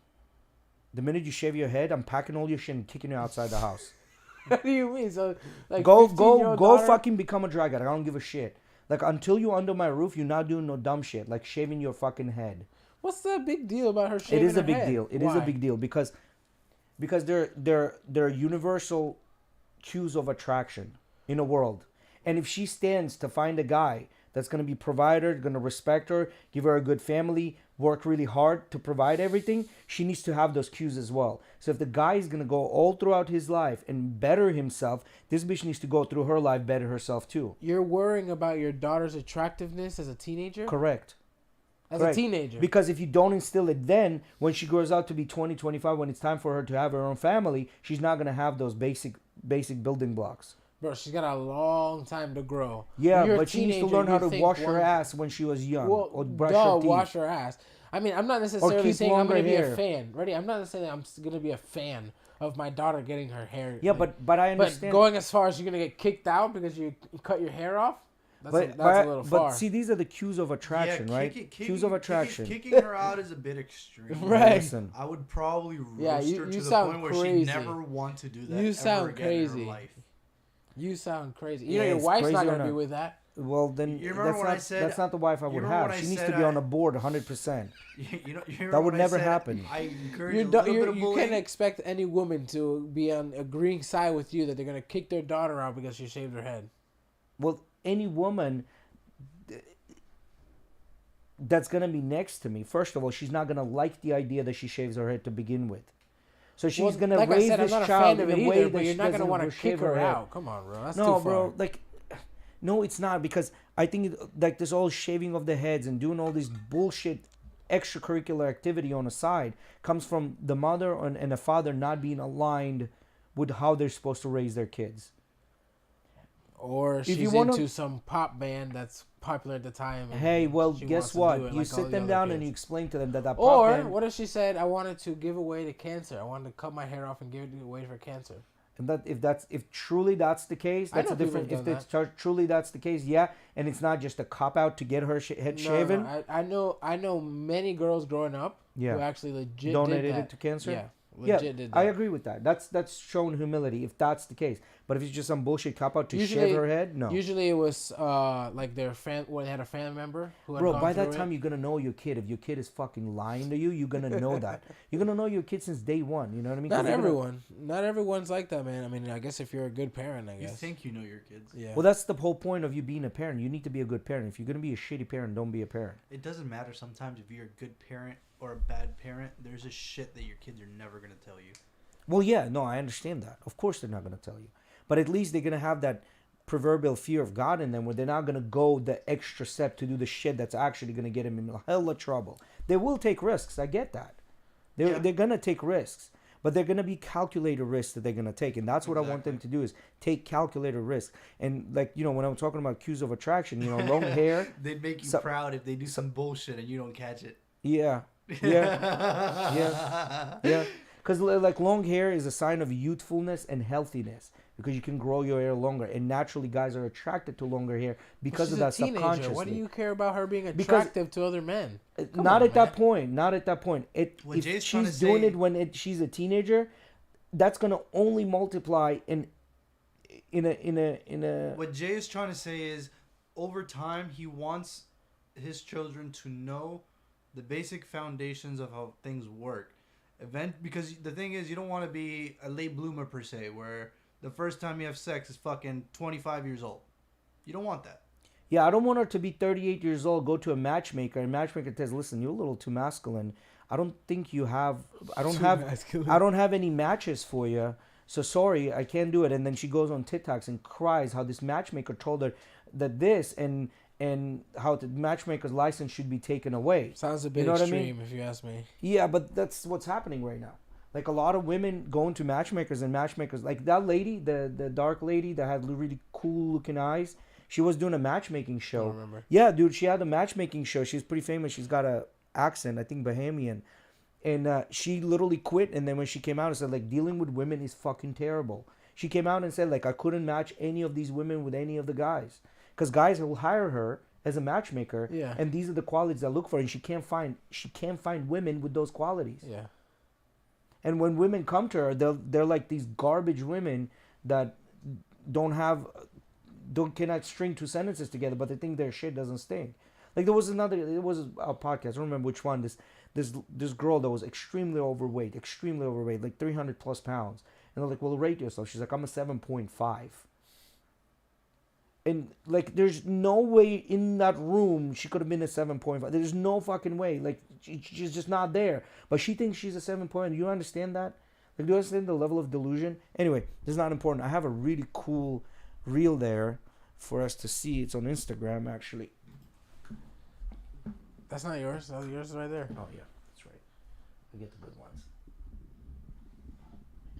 The minute you shave your head, I'm packing all your shit and kicking you outside the house. What do you mean? So, like, go daughter? fucking become a drag addict. I don't give a shit. Like, until you're under my roof, you're not doing no dumb shit like shaving your fucking head. What's the big deal about her shaving It is a her big head? deal. It Why? is a big deal because they're universal cues of attraction in a world. And if she stands to find a guy that's going to be provider, going to respect her, give her a good family, work really hard to provide everything, she needs to have those cues as well. So if the guy is going to go all throughout his life and better himself, this bitch needs to go through her life, better herself too. You're worrying about your daughter's attractiveness as a teenager? Correct. As Correct. a teenager. Because if you don't instill it then, when she grows out to be 20, 25, when it's time for her to have her own family, she's not going to have those basic building blocks. Bro, she's got a long time to grow. Yeah, When you're a but she needs to teenager, learn how you to think wash her one- ass when she was young. Well, Or brush her teeth. wash her ass. I mean, I'm not necessarily keep saying I'm going to be longer a hair. fan. Ready? I'm not necessarily I'm going to be a fan of my daughter getting her hair. Yeah, like- but I but understand. going as far as you're going to get kicked out because you cut your hair off? That's a little far. But see, these are the cues of attraction, right? Cues of attraction. Kicking her out is a bit extreme. Right. Listen, I would probably roast Yeah, her you to the sound point where crazy. she'd never want to do that You ever sound again crazy. in her life. You sound crazy. You Yeah, know your it's wife's crazy not or going to be not. with that. well then You remember when I said- that's not the wife I you would remember have. when I She needs said to be on I- a board 100%. That would never happen. I encourage You a little bit of can't bullying. expect any woman to be on agreeing side with you that they're going to kick their daughter out because she shaved her head. Well, any woman that's gonna be next to me, first of all, she's not gonna like the idea that she shaves her head to begin with. So she's Well, gonna like I raise said, I'm this not a child fan of in it a way either, that but you're she not going to doesn't want to shave kick her head. out. Come on, bro. That's too No, far. bro. Like, no, it's not, because I think like this whole shaving of the heads and doing all this bullshit extracurricular activity on the side comes from the mother and the father not being aligned with how they're supposed to raise their kids. Or she's you wanna- into some pop band that's popular at the time. and Hey, well, she guess wants to do what? it You like all sit the them other down kids. and you explain to them that pop Or band, what if she said, I wanted to give away to cancer. I wanted to cut my hair off and give it away for cancer. and that if truly that's the case, I that's know a people different. have If done it's truly that's the case, yeah, and it's not just a cop out to get her head shaven. No, I know many girls growing up Yeah. who actually legit Donated did that. it to cancer? Yeah, Yeah, legit did that. I agree with that. That's showing humility if that's the case. But if it's just some bullshit cop out to Usually- shave her head, no. Usually it was like their fan when they had a family member who had Bro, gone by that through time it. you're gonna know your kid. If your kid is fucking lying to you, you're gonna know that. You're gonna know your kid since day one. You know what I mean? 'Cause Not they're gonna- everyone. Not everyone's like that, man. I mean, I guess if you're a good parent, I You guess. think you know your kids. Yeah. Well, that's the whole point of you being a parent. You need to be a good parent. If you're gonna be a shitty parent, don't be a parent. It doesn't matter sometimes if you're a good parent or a bad parent. There's a shit that your kids are never going to tell you. Well, yeah, no, I understand that. Of course, they're not gonna tell you, but at least they're gonna have that proverbial fear of God in them, where they're not gonna go the extra step to do the shit that's actually gonna get them in a hell of trouble. They will take risks. I get that. They're gonna take risks, but they're gonna be calculated risks that they're gonna take, and that's what I want them to do is take calculated risks. And like when I'm talking about cues of attraction, long hair. They'd make you So- proud if they do some bullshit and you don't catch it. Yeah, yeah. Because like long hair is a sign of youthfulness and healthiness, because you can grow your hair longer, and naturally guys are attracted to longer hair because She's of that a teenager. subconsciously. What do you care about her being Because- attractive to other men? Come Not on, at that man. point. Not at that point. What If Jay's trying she's to doing say- it when she's a teenager, that's gonna only multiply in a. What Jay is trying to say is, over time, he wants his children to know the basic foundations of how things work. Because the thing is, you don't want to be a late bloomer per se, where the first time you have sex is fucking 25 years old. You don't want that. Yeah, I don't want her to be 38 years old, go to a matchmaker, and matchmaker says, "Listen, you're a little too masculine. I don't think you have. I don't have any matches for you. So sorry, I can't do it." And then she goes on TikToks and cries how this matchmaker told her that this and how the matchmaker's license should be taken away. Sounds a bit know what I extreme, mean? if you ask me. Yeah, but that's what's happening right now. Like a lot of women going to matchmakers, and matchmakers, like that lady, the dark lady that had really cool looking eyes. She was doing a matchmaking show. I don't remember. Yeah, dude, she had a matchmaking show. She's pretty famous. She's got a accent, I think Bahamian. And she literally quit. And then when she came out, and said, like, dealing with women is fucking terrible. She came out and said, like, I couldn't match any of these women with any of the guys. Because guys will hire her as a matchmaker. Yeah. And these are the qualities I look for. And she can't find women with those qualities. Yeah. And when women come to her, they're like these garbage women that cannot string two sentences together, but they think their shit doesn't stink. Like there was a podcast, I don't remember which one, this girl that was extremely overweight, like 300 plus pounds. And they're like, well, rate yourself. She's like, I'm a 7.5. And like, there's no way in that room she could have been a 7.5. There's no fucking way. Like, she's just not there. But she thinks she's a 7.5. You understand that? Like, do you understand the level of delusion? Anyway, this is not important. I have a really cool reel there for us to see. It's on Instagram, actually. That's not yours. Yours is right there. Oh, yeah. That's right. We get the good ones.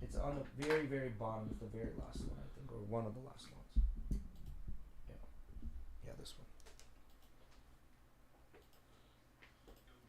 It's on the very, very bottom. It's the very last one, I think. Or one of the last ones. Yeah, this one.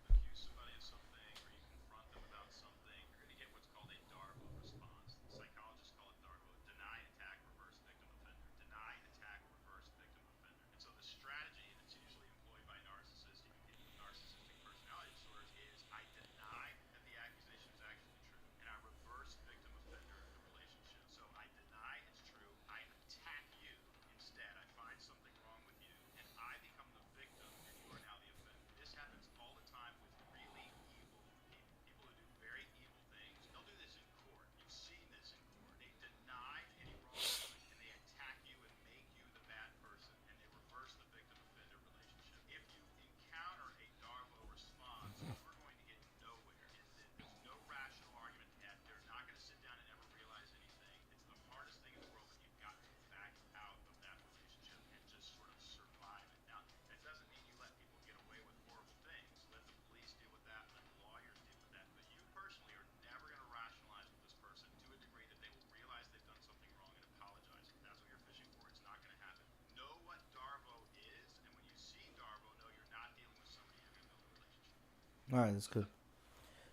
Accuse somebody of something, or you confront them about something, you're going to get what's called a DARVO response. Psychologists call it DARVO: deny, attack, reverse, victim, offender. Deny, attack, reverse, victim, offender. And so the strategy that's usually employed by narcissists, even people with narcissistic personality disorders, is I deny that the accusation is actually true, and I reverse victim, offender the relationship. So I deny it's true, I attack you instead. I find something wrong with you, and I become the victim, and you are now the offender. This happens all the time with really evil people who do very evil things. They'll do this in court. You've seen this in court. They deny any wrongdoing, and they attack you and make you the bad person, and they reverse the victim-offender relationship. If you encounter a DARVO response, you're going to get nowhere. There's no rational argument to that. They're not going to sit down and ever realize anything. It's the hardest thing in the world, but you've got to back out of that relationship and just sort of survive it. Now, that doesn't mean you let people get away with horrible things. Let the police deal with that. Let lawyers deal with that. But you personally are never going to rationalize with this person to a degree that they will realize they've done something wrong and apologize. If that's what you're fishing for, it's not going to happen. Know what DARVO is, and when you see DARVO, know you're not dealing with somebody you're going to build a relationship. All right, that's good.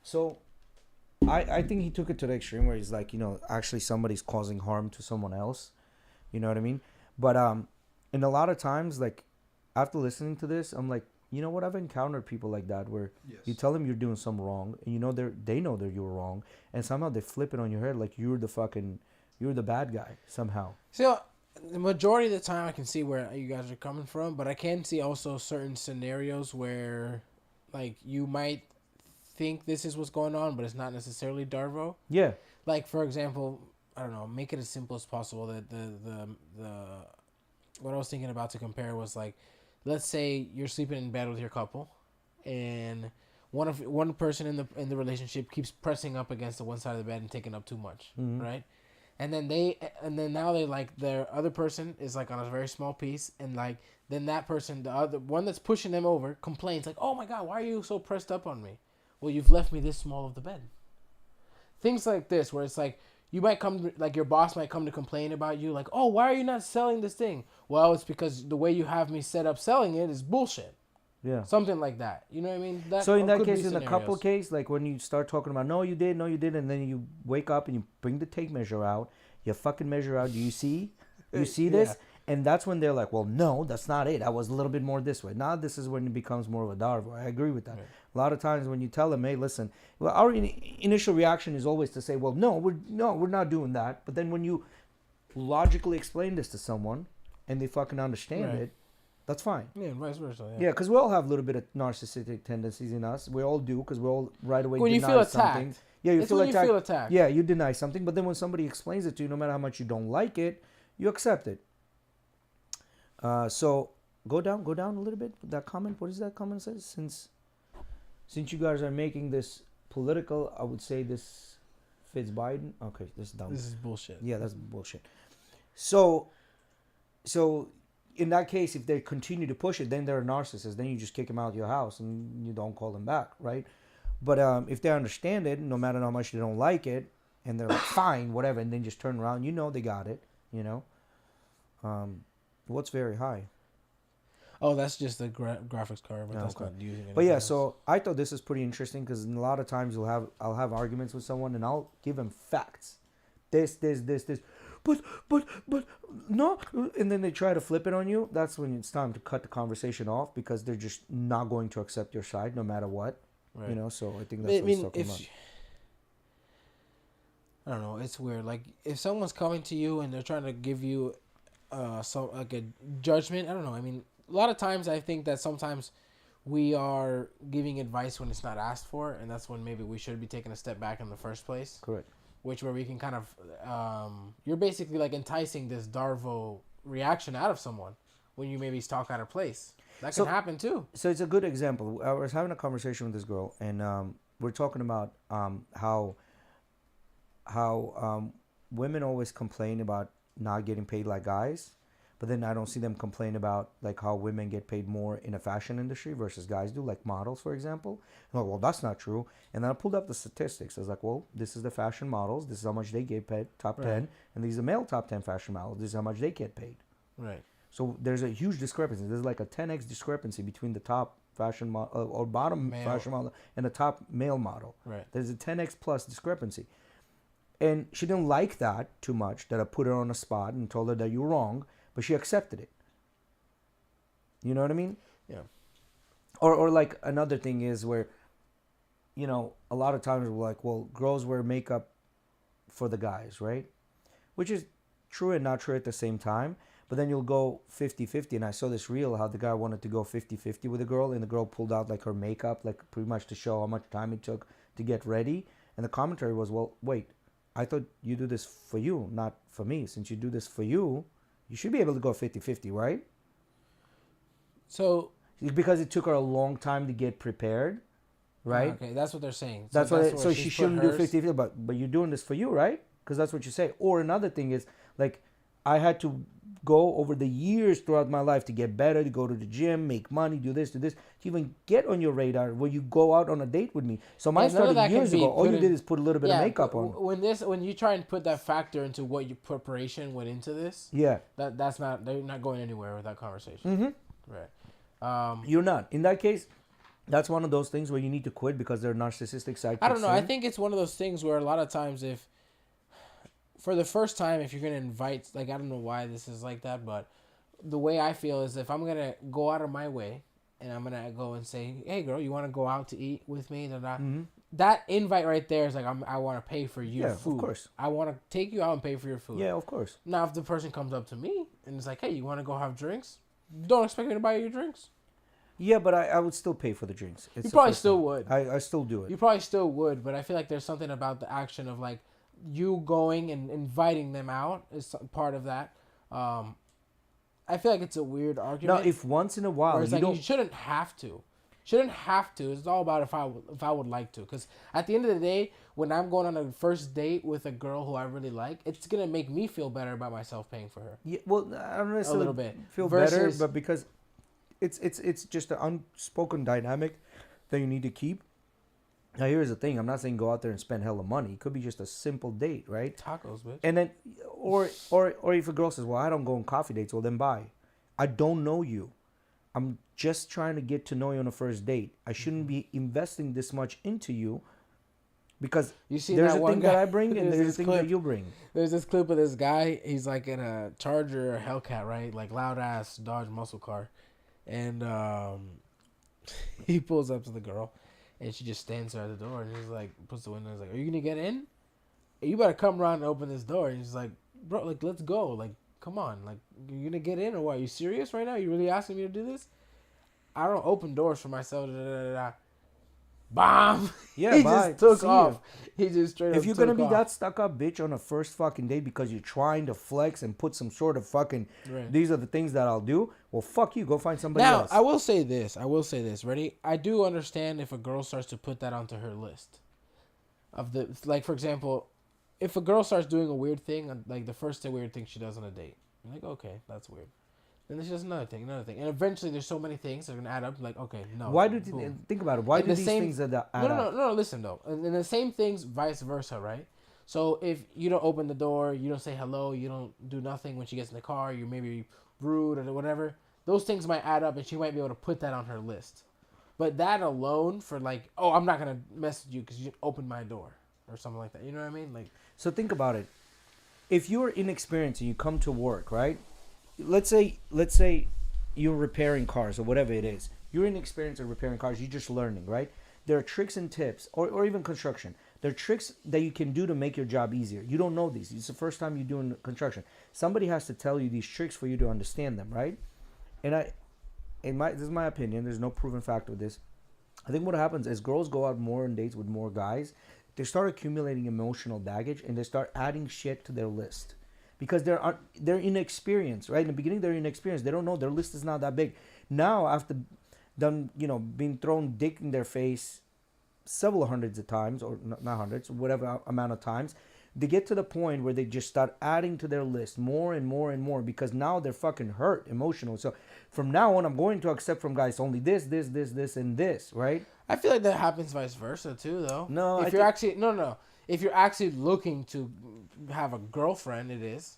So, I think he took it to the extreme where he's like, actually somebody's causing harm to someone else. You know what I mean? But and a lot of times, like, after listening to this, I'm like, you know what? I've encountered people like that where you tell them you're doing something wrong, and they know that you're wrong, and somehow they flip it on your head like you're the bad guy somehow. So the majority of the time, I can see where you guys are coming from, but I can see also certain scenarios where, like, you might think this is what's going on, but it's not necessarily DARVO. Yeah. Like, for example, I don't know, make it as simple as possible. That the what I was thinking about to compare was, like, let's say you're sleeping in bed with your couple, and one person in the relationship keeps pressing up against the one side of the bed and taking up too much, right? And then now they like their other person is like on a very small piece, and like then that person, the other one that's pushing them over, complains like, "Oh my God, why are you so pressed up on me?" Well, you've left me this small of the bed. Things like this, where it's like you might come, like your boss might come to complain about you, like, "Oh, why are you not selling this thing?" Well, it's because the way you have me set up selling it is bullshit. Yeah. Something like that. You know what I mean? So in that case, in the couple case, like when you start talking about, no, you did, and then you wake up and you bring the tape measure out, you fucking measure out, do you see? You see this? Yeah. And that's when they're like, well, no, that's not it. I was a little bit more this way. Now this is when it becomes more of a DARVO. I agree with that. Right. A lot of times when you tell them, hey, listen, well, our initial reaction is always to say, well, no, we're not doing that. But then when you logically explain this to someone and they fucking understand it, that's fine. Yeah, and vice versa. Yeah, because we all have a little bit of narcissistic tendencies in us. We all do, because we all right away when deny you feel something. Attacked. Yeah, you feel attacked. Yeah, you deny something, but then when somebody explains it to you, no matter how much you don't like it, you accept it. So go down a little bit with that comment. What does that comment say? Since you guys are making this political, I would say this fits Biden. Okay, this is dumb. This is bullshit. Yeah, that's bullshit. So in that case, if they continue to push it, then they're a narcissist. Then you just kick them out of your house and you don't call them back, right? But if they understand it, no matter how much they don't like it, and they're like, fine, whatever, and then just turn around, they got it, What's very high? Oh, that's just the graphics card, but that's not using it. But yeah, so I thought this is pretty interesting because a lot of times I'll have arguments with someone and I'll give them facts. This. but no, and then they try to flip it on you. That's when it's time to cut the conversation off because they're just not going to accept your side no matter what. Right. You know, so I think that's what he's talking about. I don't know, it's weird. Like if someone's coming to you and they're trying to give you some like a judgment, I don't know. I mean, a lot of times I think that sometimes we are giving advice when it's not asked for, and that's when maybe we should be taking a step back in the first place. Correct. Which where we can kind of you're basically like enticing this Darvo reaction out of someone when you maybe talk out of place. That can happen too. So it's a good example. I was having a conversation with this girl, and we're talking about how women always complain about not getting paid like guys, but then I don't see them complain about like how women get paid more in a fashion industry versus guys do, like models, for example. I'm like, well, that's not true. And then I pulled up the statistics. I was like, well, this is the fashion models. This is how much they get paid, top 10. And these are male top 10 fashion models. This is how much they get paid. Right. So there's a huge discrepancy. There's like a 10x discrepancy between the top fashion model or bottom fashion model and the top male model. Right. There's a 10x plus discrepancy. And she didn't like that too much, that I put her on a spot and told her that you're wrong, but she accepted it. You know what I mean? Yeah. Or like another thing is where, you know, a lot of times we're like, well, girls wear makeup for the guys, right? Which is true and not true at the same time. But then you'll go 50-50. And I saw this reel how the guy wanted to go 50-50 with a girl. And the girl pulled out like her makeup, like pretty much to show how much time it took to get ready. And the commentary was, well, wait, I thought you do this for you, not for me. Since you do this for you, you should be able to go 50-50, right? So because it took her a long time to get prepared, right? Okay, that's what they're saying. That's what. So she shouldn't do 50-50, but you're doing this for you, right? Because that's what you say. Or another thing is, like, I had to go over the years throughout my life to get better, to go to the gym, make money, do this, to even get on your radar where you go out on a date with me. So mine started years ago. All you did is put a little bit of makeup on. When you try and put that factor into what your preparation went into this, yeah, that's not, they're not going anywhere with that conversation. Mm-hmm. Right. You're not. In that case, that's one of those things where you need to quit because they're narcissistic sidekicks. I don't know. I think it's one of those things where a lot of times for the first time, if you're going to invite, like, I don't know why this is like that, but the way I feel is if I'm going to go out of my way and I'm going to go and say, hey, girl, you want to go out to eat with me? Mm-hmm. That invite right there is like, I want to pay for your food. Of course. I want to take you out and pay for your food. Yeah, of course. Now, if the person comes up to me and it's like, hey, you want to go have drinks? Don't expect me to buy you drinks. Yeah, but I would still pay for the drinks. You probably still would. I still do it. You probably still would, but I feel like there's something about the action of like you going and inviting them out is part of that. I feel like it's a weird argument. No, if once in a while you shouldn't have to. Shouldn't have to. It's all about if I would like to. Because at the end of the day, when I'm going on a first date with a girl who I really like, it's gonna make me feel better about myself paying for her. Yeah, well, I don't necessarily a little bit feel better, but because it's just an unspoken dynamic that you need to keep. Now here's the thing: I'm not saying go out there and spend hella money. It could be just a simple date, right? Tacos, bitch. And then, or if a girl says, "Well, I don't go on coffee dates," well, then buy. I don't know you. I'm just trying to get to know you on a first date. I shouldn't be investing this much into you because there's a thing that I bring and there's a thing that you bring. There's this clip of this guy. He's like in a Charger or Hellcat, right? Like loud ass Dodge muscle car, and he pulls up to the girl. And she just stands there at the door and he's like, puts the window. He's like, are you going to get in? You better come around and open this door. And she's like, bro, like, let's go. Like, come on. Like, you going to get in or what? Are you serious right now? You really asking me to do this? I don't open doors for myself. Bomb. Yeah, he just took off. He just straight up If you're going to be that stuck up bitch on a first fucking date because you're trying to flex and put some sort of fucking, these are the things that I'll do, well, fuck you. Go find somebody else. Now, I will say this. Ready? I do understand if a girl starts to put that onto her list. Like, for example, if a girl starts doing a weird thing, like the first weird thing she does on a date, you're like, okay, that's weird. Then there's just another thing. And eventually there's so many things that are going to add up. Like, okay, no. Why do think about it. Why do these things add up? No, listen, though. And the same things vice versa, right? So if you don't open the door, you don't say hello, you don't do nothing when she gets in the car, you maybe rude or whatever, those things might add up and she might be able to put that on her list. But that alone for like, oh, I'm not going to mess with you because you opened my door or something like that. You know what I mean? Like, so think about it. if you're inexperienced and you come to work, right? Let's say you're repairing cars or whatever it is. You're inexperienced in repairing cars. You're just learning, right? There are tricks and tips, or even construction. There are tricks that you can do to make your job easier. You don't know these. It's the first time you're doing construction. Somebody has to tell you these tricks for you to understand them, right? And this is my opinion. There's no proven fact with this. I think what happens is girls go out more on dates with more guys. They start accumulating emotional baggage and they start adding shit to their list because they're inexperienced, right? In the beginning, they're inexperienced. They don't know their list is not that big. Now, after done, being thrown dick in their face several hundreds of times, or not hundreds, whatever amount of times, they get to the point where they just start adding to their list more and more and more because now they're fucking hurt emotional. So from now on, I'm going to accept from guys only this, and this, right? I feel like that happens vice versa too, though. No, if you're actually no. If you're actually looking to have a girlfriend, it is.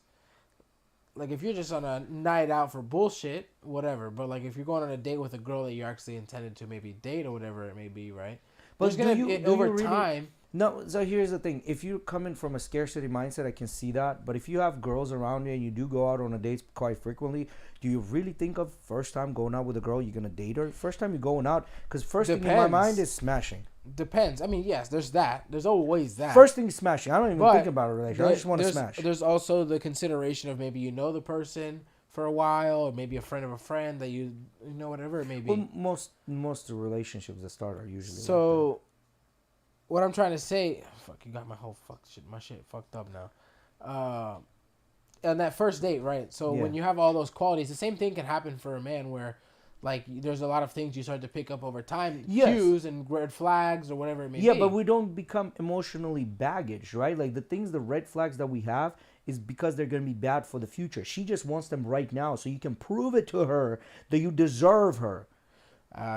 Like if you're just on a night out for bullshit, whatever. But like if you're going on a date with a girl that you're actually intended to maybe date or whatever it may be, right? But over time. No, so here's the thing. If you're coming from a scarcity mindset, I can see that. But if you have girls around you and you do go out on a date quite frequently, do you really think of first time going out with a girl, you're going to date her? First time you're going out, because first thing in my mind is smashing. Depends. I mean, yes, there's that. There's always that. First thing is smashing. I don't even think about a relationship. I just want to smash. There's also the consideration of maybe you know the person for a while, or maybe a friend of a friend that you know, whatever it may be. Well, most of the relationships that start are usually so. Like that. What I'm trying to say, fuck, you got my shit fucked up now. On that first date, right? So when you have all those qualities, the same thing can happen for a man where, like, there's a lot of things you start to pick up over time, cues and red flags or whatever it may be. Yeah, but we don't become emotionally baggage, right? Like the red flags that we have is because they're going to be bad for the future. She just wants them right now so you can prove it to her that you deserve her.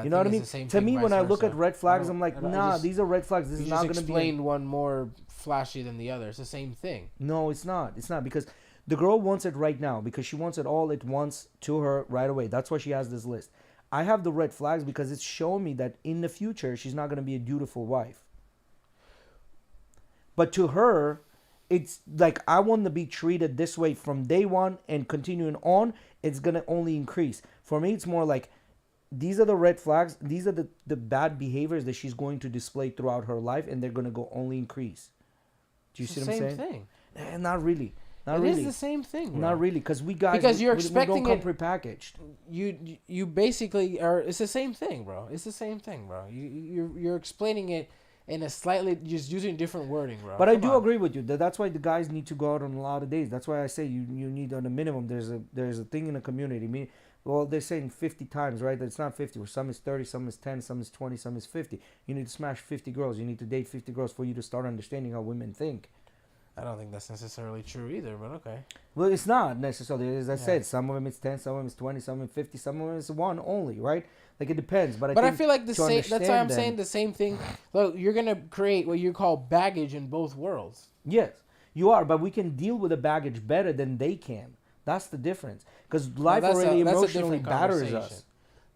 You know what I mean? To me, when I look at red flags, I'm like, nah, these are red flags. This is not going to be. Explained one more flashy than the other. It's the same thing. No, it's not. It's not because the girl wants it right now because she wants it all at once to her right away. That's why she has this list. I have the red flags because it's showing me that in the future she's not going to be a dutiful wife. But to her, it's like I want to be treated this way from day one and continuing on. It's going to only increase. For me, it's more like, these are the red flags. These are the bad behaviors that she's going to display throughout her life, and they're going to go only increase. Do you see what I'm saying? Same thing. Not really. It is the same thing, bro. Not really, because you're expecting we don't come prepackaged. You basically are. It's the same thing, bro. It's the same thing, bro. You're explaining it in a slightly just using different wording, bro. But I do agree with you. That's why the guys need to go out on a lot of dates. That's why I say you need on a minimum. There's a thing in the community. Well, they're saying 50 times, right? That it's not 50. Where some is 30, some is 10, some is 20, some is 50. You need to smash 50 girls. You need to date 50 girls for you to start understanding how women think. I don't think that's necessarily true either, but okay. Well, it's not necessarily. As I said, some of them it's 10, some of them it's 20, some of them 50, some of them it's 1 only, right? Like it depends. But I feel like the same. That's why I'm saying the same thing. Look, you're gonna create what you call baggage in both worlds. Yes, you are. But we can deal with the baggage better than they can. That's the difference. Because life already emotionally batters us.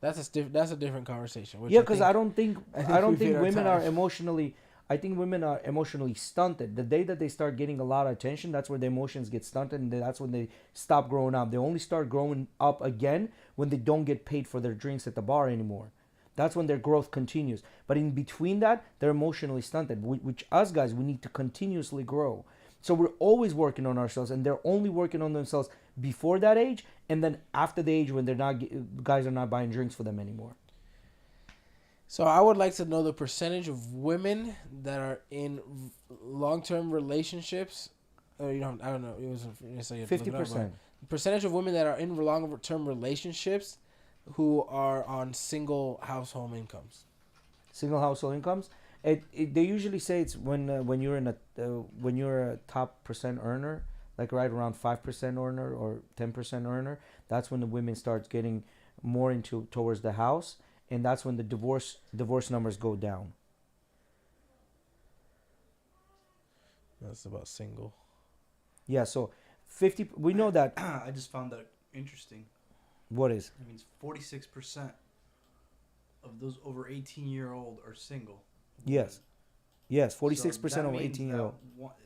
That's a different conversation. Yeah, because I don't think women are emotionally. I think women are emotionally stunted. The day that they start getting a lot of attention, that's where their emotions get stunted, and that's when they stop growing up. They only start growing up again when they don't get paid for their drinks at the bar anymore. That's when their growth continues. But in between that, they're emotionally stunted. Which us guys, we need to continuously grow. So we're always working on ourselves, and they're only working on themselves before that age, and then after the age when guys are not buying drinks for them anymore. So I would like to know the percentage of women that are in long-term relationships. I don't know. It was 50%. Percentage of women that are in long-term relationships who are on single household incomes. Single household incomes. They usually say it's when you're when you're a top percent earner, like right around 5% earner or 10% earner. That's when the women start getting more towards the house. And that's when the divorce numbers go down. That's about single. Yeah, so 50. We know that. I just found that interesting. What is? It means 46% of those over 18-year-old are single. Yes. Yes, So 46% that of means 18-year-old.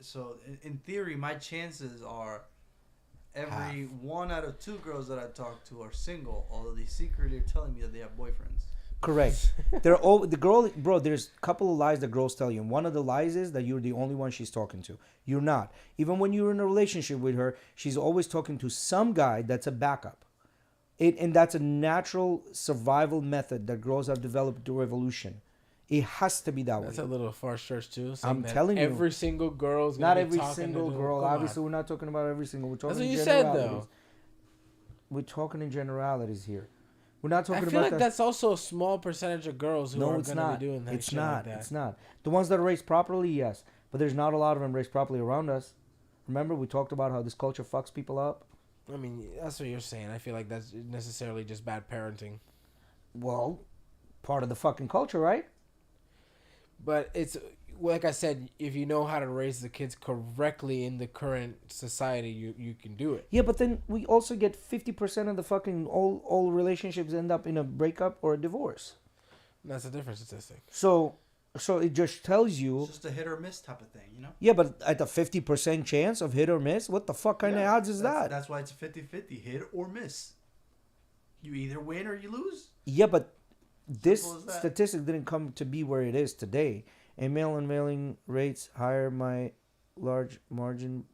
So in theory, my chances are every 1 out of 2 girls that I talk to are single, although they secretly are telling me that they have boyfriends. Correct. They're all the girl, bro. There's a couple of lies that girls tell you. And one of the lies is that you're the only one she's talking to. You're not. Even when you're in a relationship with her, she's always talking to some guy that's a backup. And that's a natural survival method that girls have developed through evolution. It has to be that That's way. a little far-stretched too. I'm telling you. Every single girl's gonna Not be every talking single to girl. Come on. Obviously, we're not talking about every single. We're talking That's what in you said, generalities. though. We're talking in generalities here. We're not I talking feel about like that's also a small percentage of girls who No, are it's gonna not. be doing that. It's shit not. Like that. It's not. The ones that are raised properly, yes, but there's not a lot of them raised properly around us. Remember, we talked about how this culture fucks people up. I mean, that's what you're saying. I feel like that's necessarily just bad parenting. Well, part of the fucking culture, right? But it's like I said, if you know how to raise the kids correctly in the current society, you can do it. Yeah, but then we also get 50% of the fucking all relationships end up in a breakup or a divorce. That's a different statistic. So it just tells you. It's just a hit or miss type of thing, you know? Yeah, but at a 50% chance of hit or miss, what the fuck kind of odds is that? That's why it's a 50-50, hit or miss. You either win or you lose. Yeah, but this Simple as that. statistic didn't come to be where it is today. A male unveiling rates higher by large margin,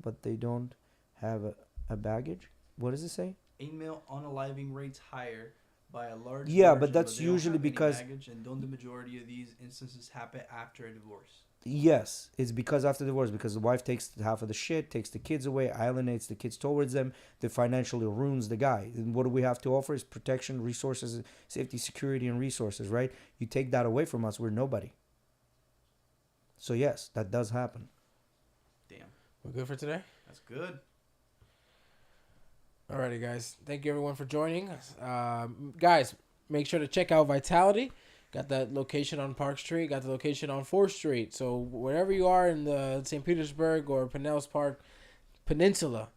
but they don't have a baggage. What does it say? A male unaliving rates higher by a large Yeah, margin, but that's they don't usually have any because- baggage, and don't the majority of these instances happen after a divorce? Yes, it's because after divorce, because the wife takes half of the shit, takes the kids away, alienates the kids towards them, that financially ruins the guy. And what do we have to offer is protection, resources, safety, security, and resources, right? You take that away from us, we're nobody. So yes, that does happen. Damn, We're good for today? that's good. Alrighty, guys. Thank you, everyone, for joining us. Guys, make sure to check out Vitality. Got that location on Park Street. Got the location on 4th Street. So wherever you are in the St. Petersburg or Pinellas Park Peninsula,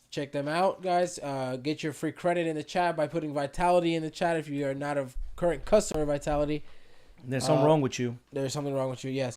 check them out, guys. Get your free credit in the chat by putting Vitality in the chat if you are not a current customer of Vitality. There's something wrong with you. There's something wrong with you, yes.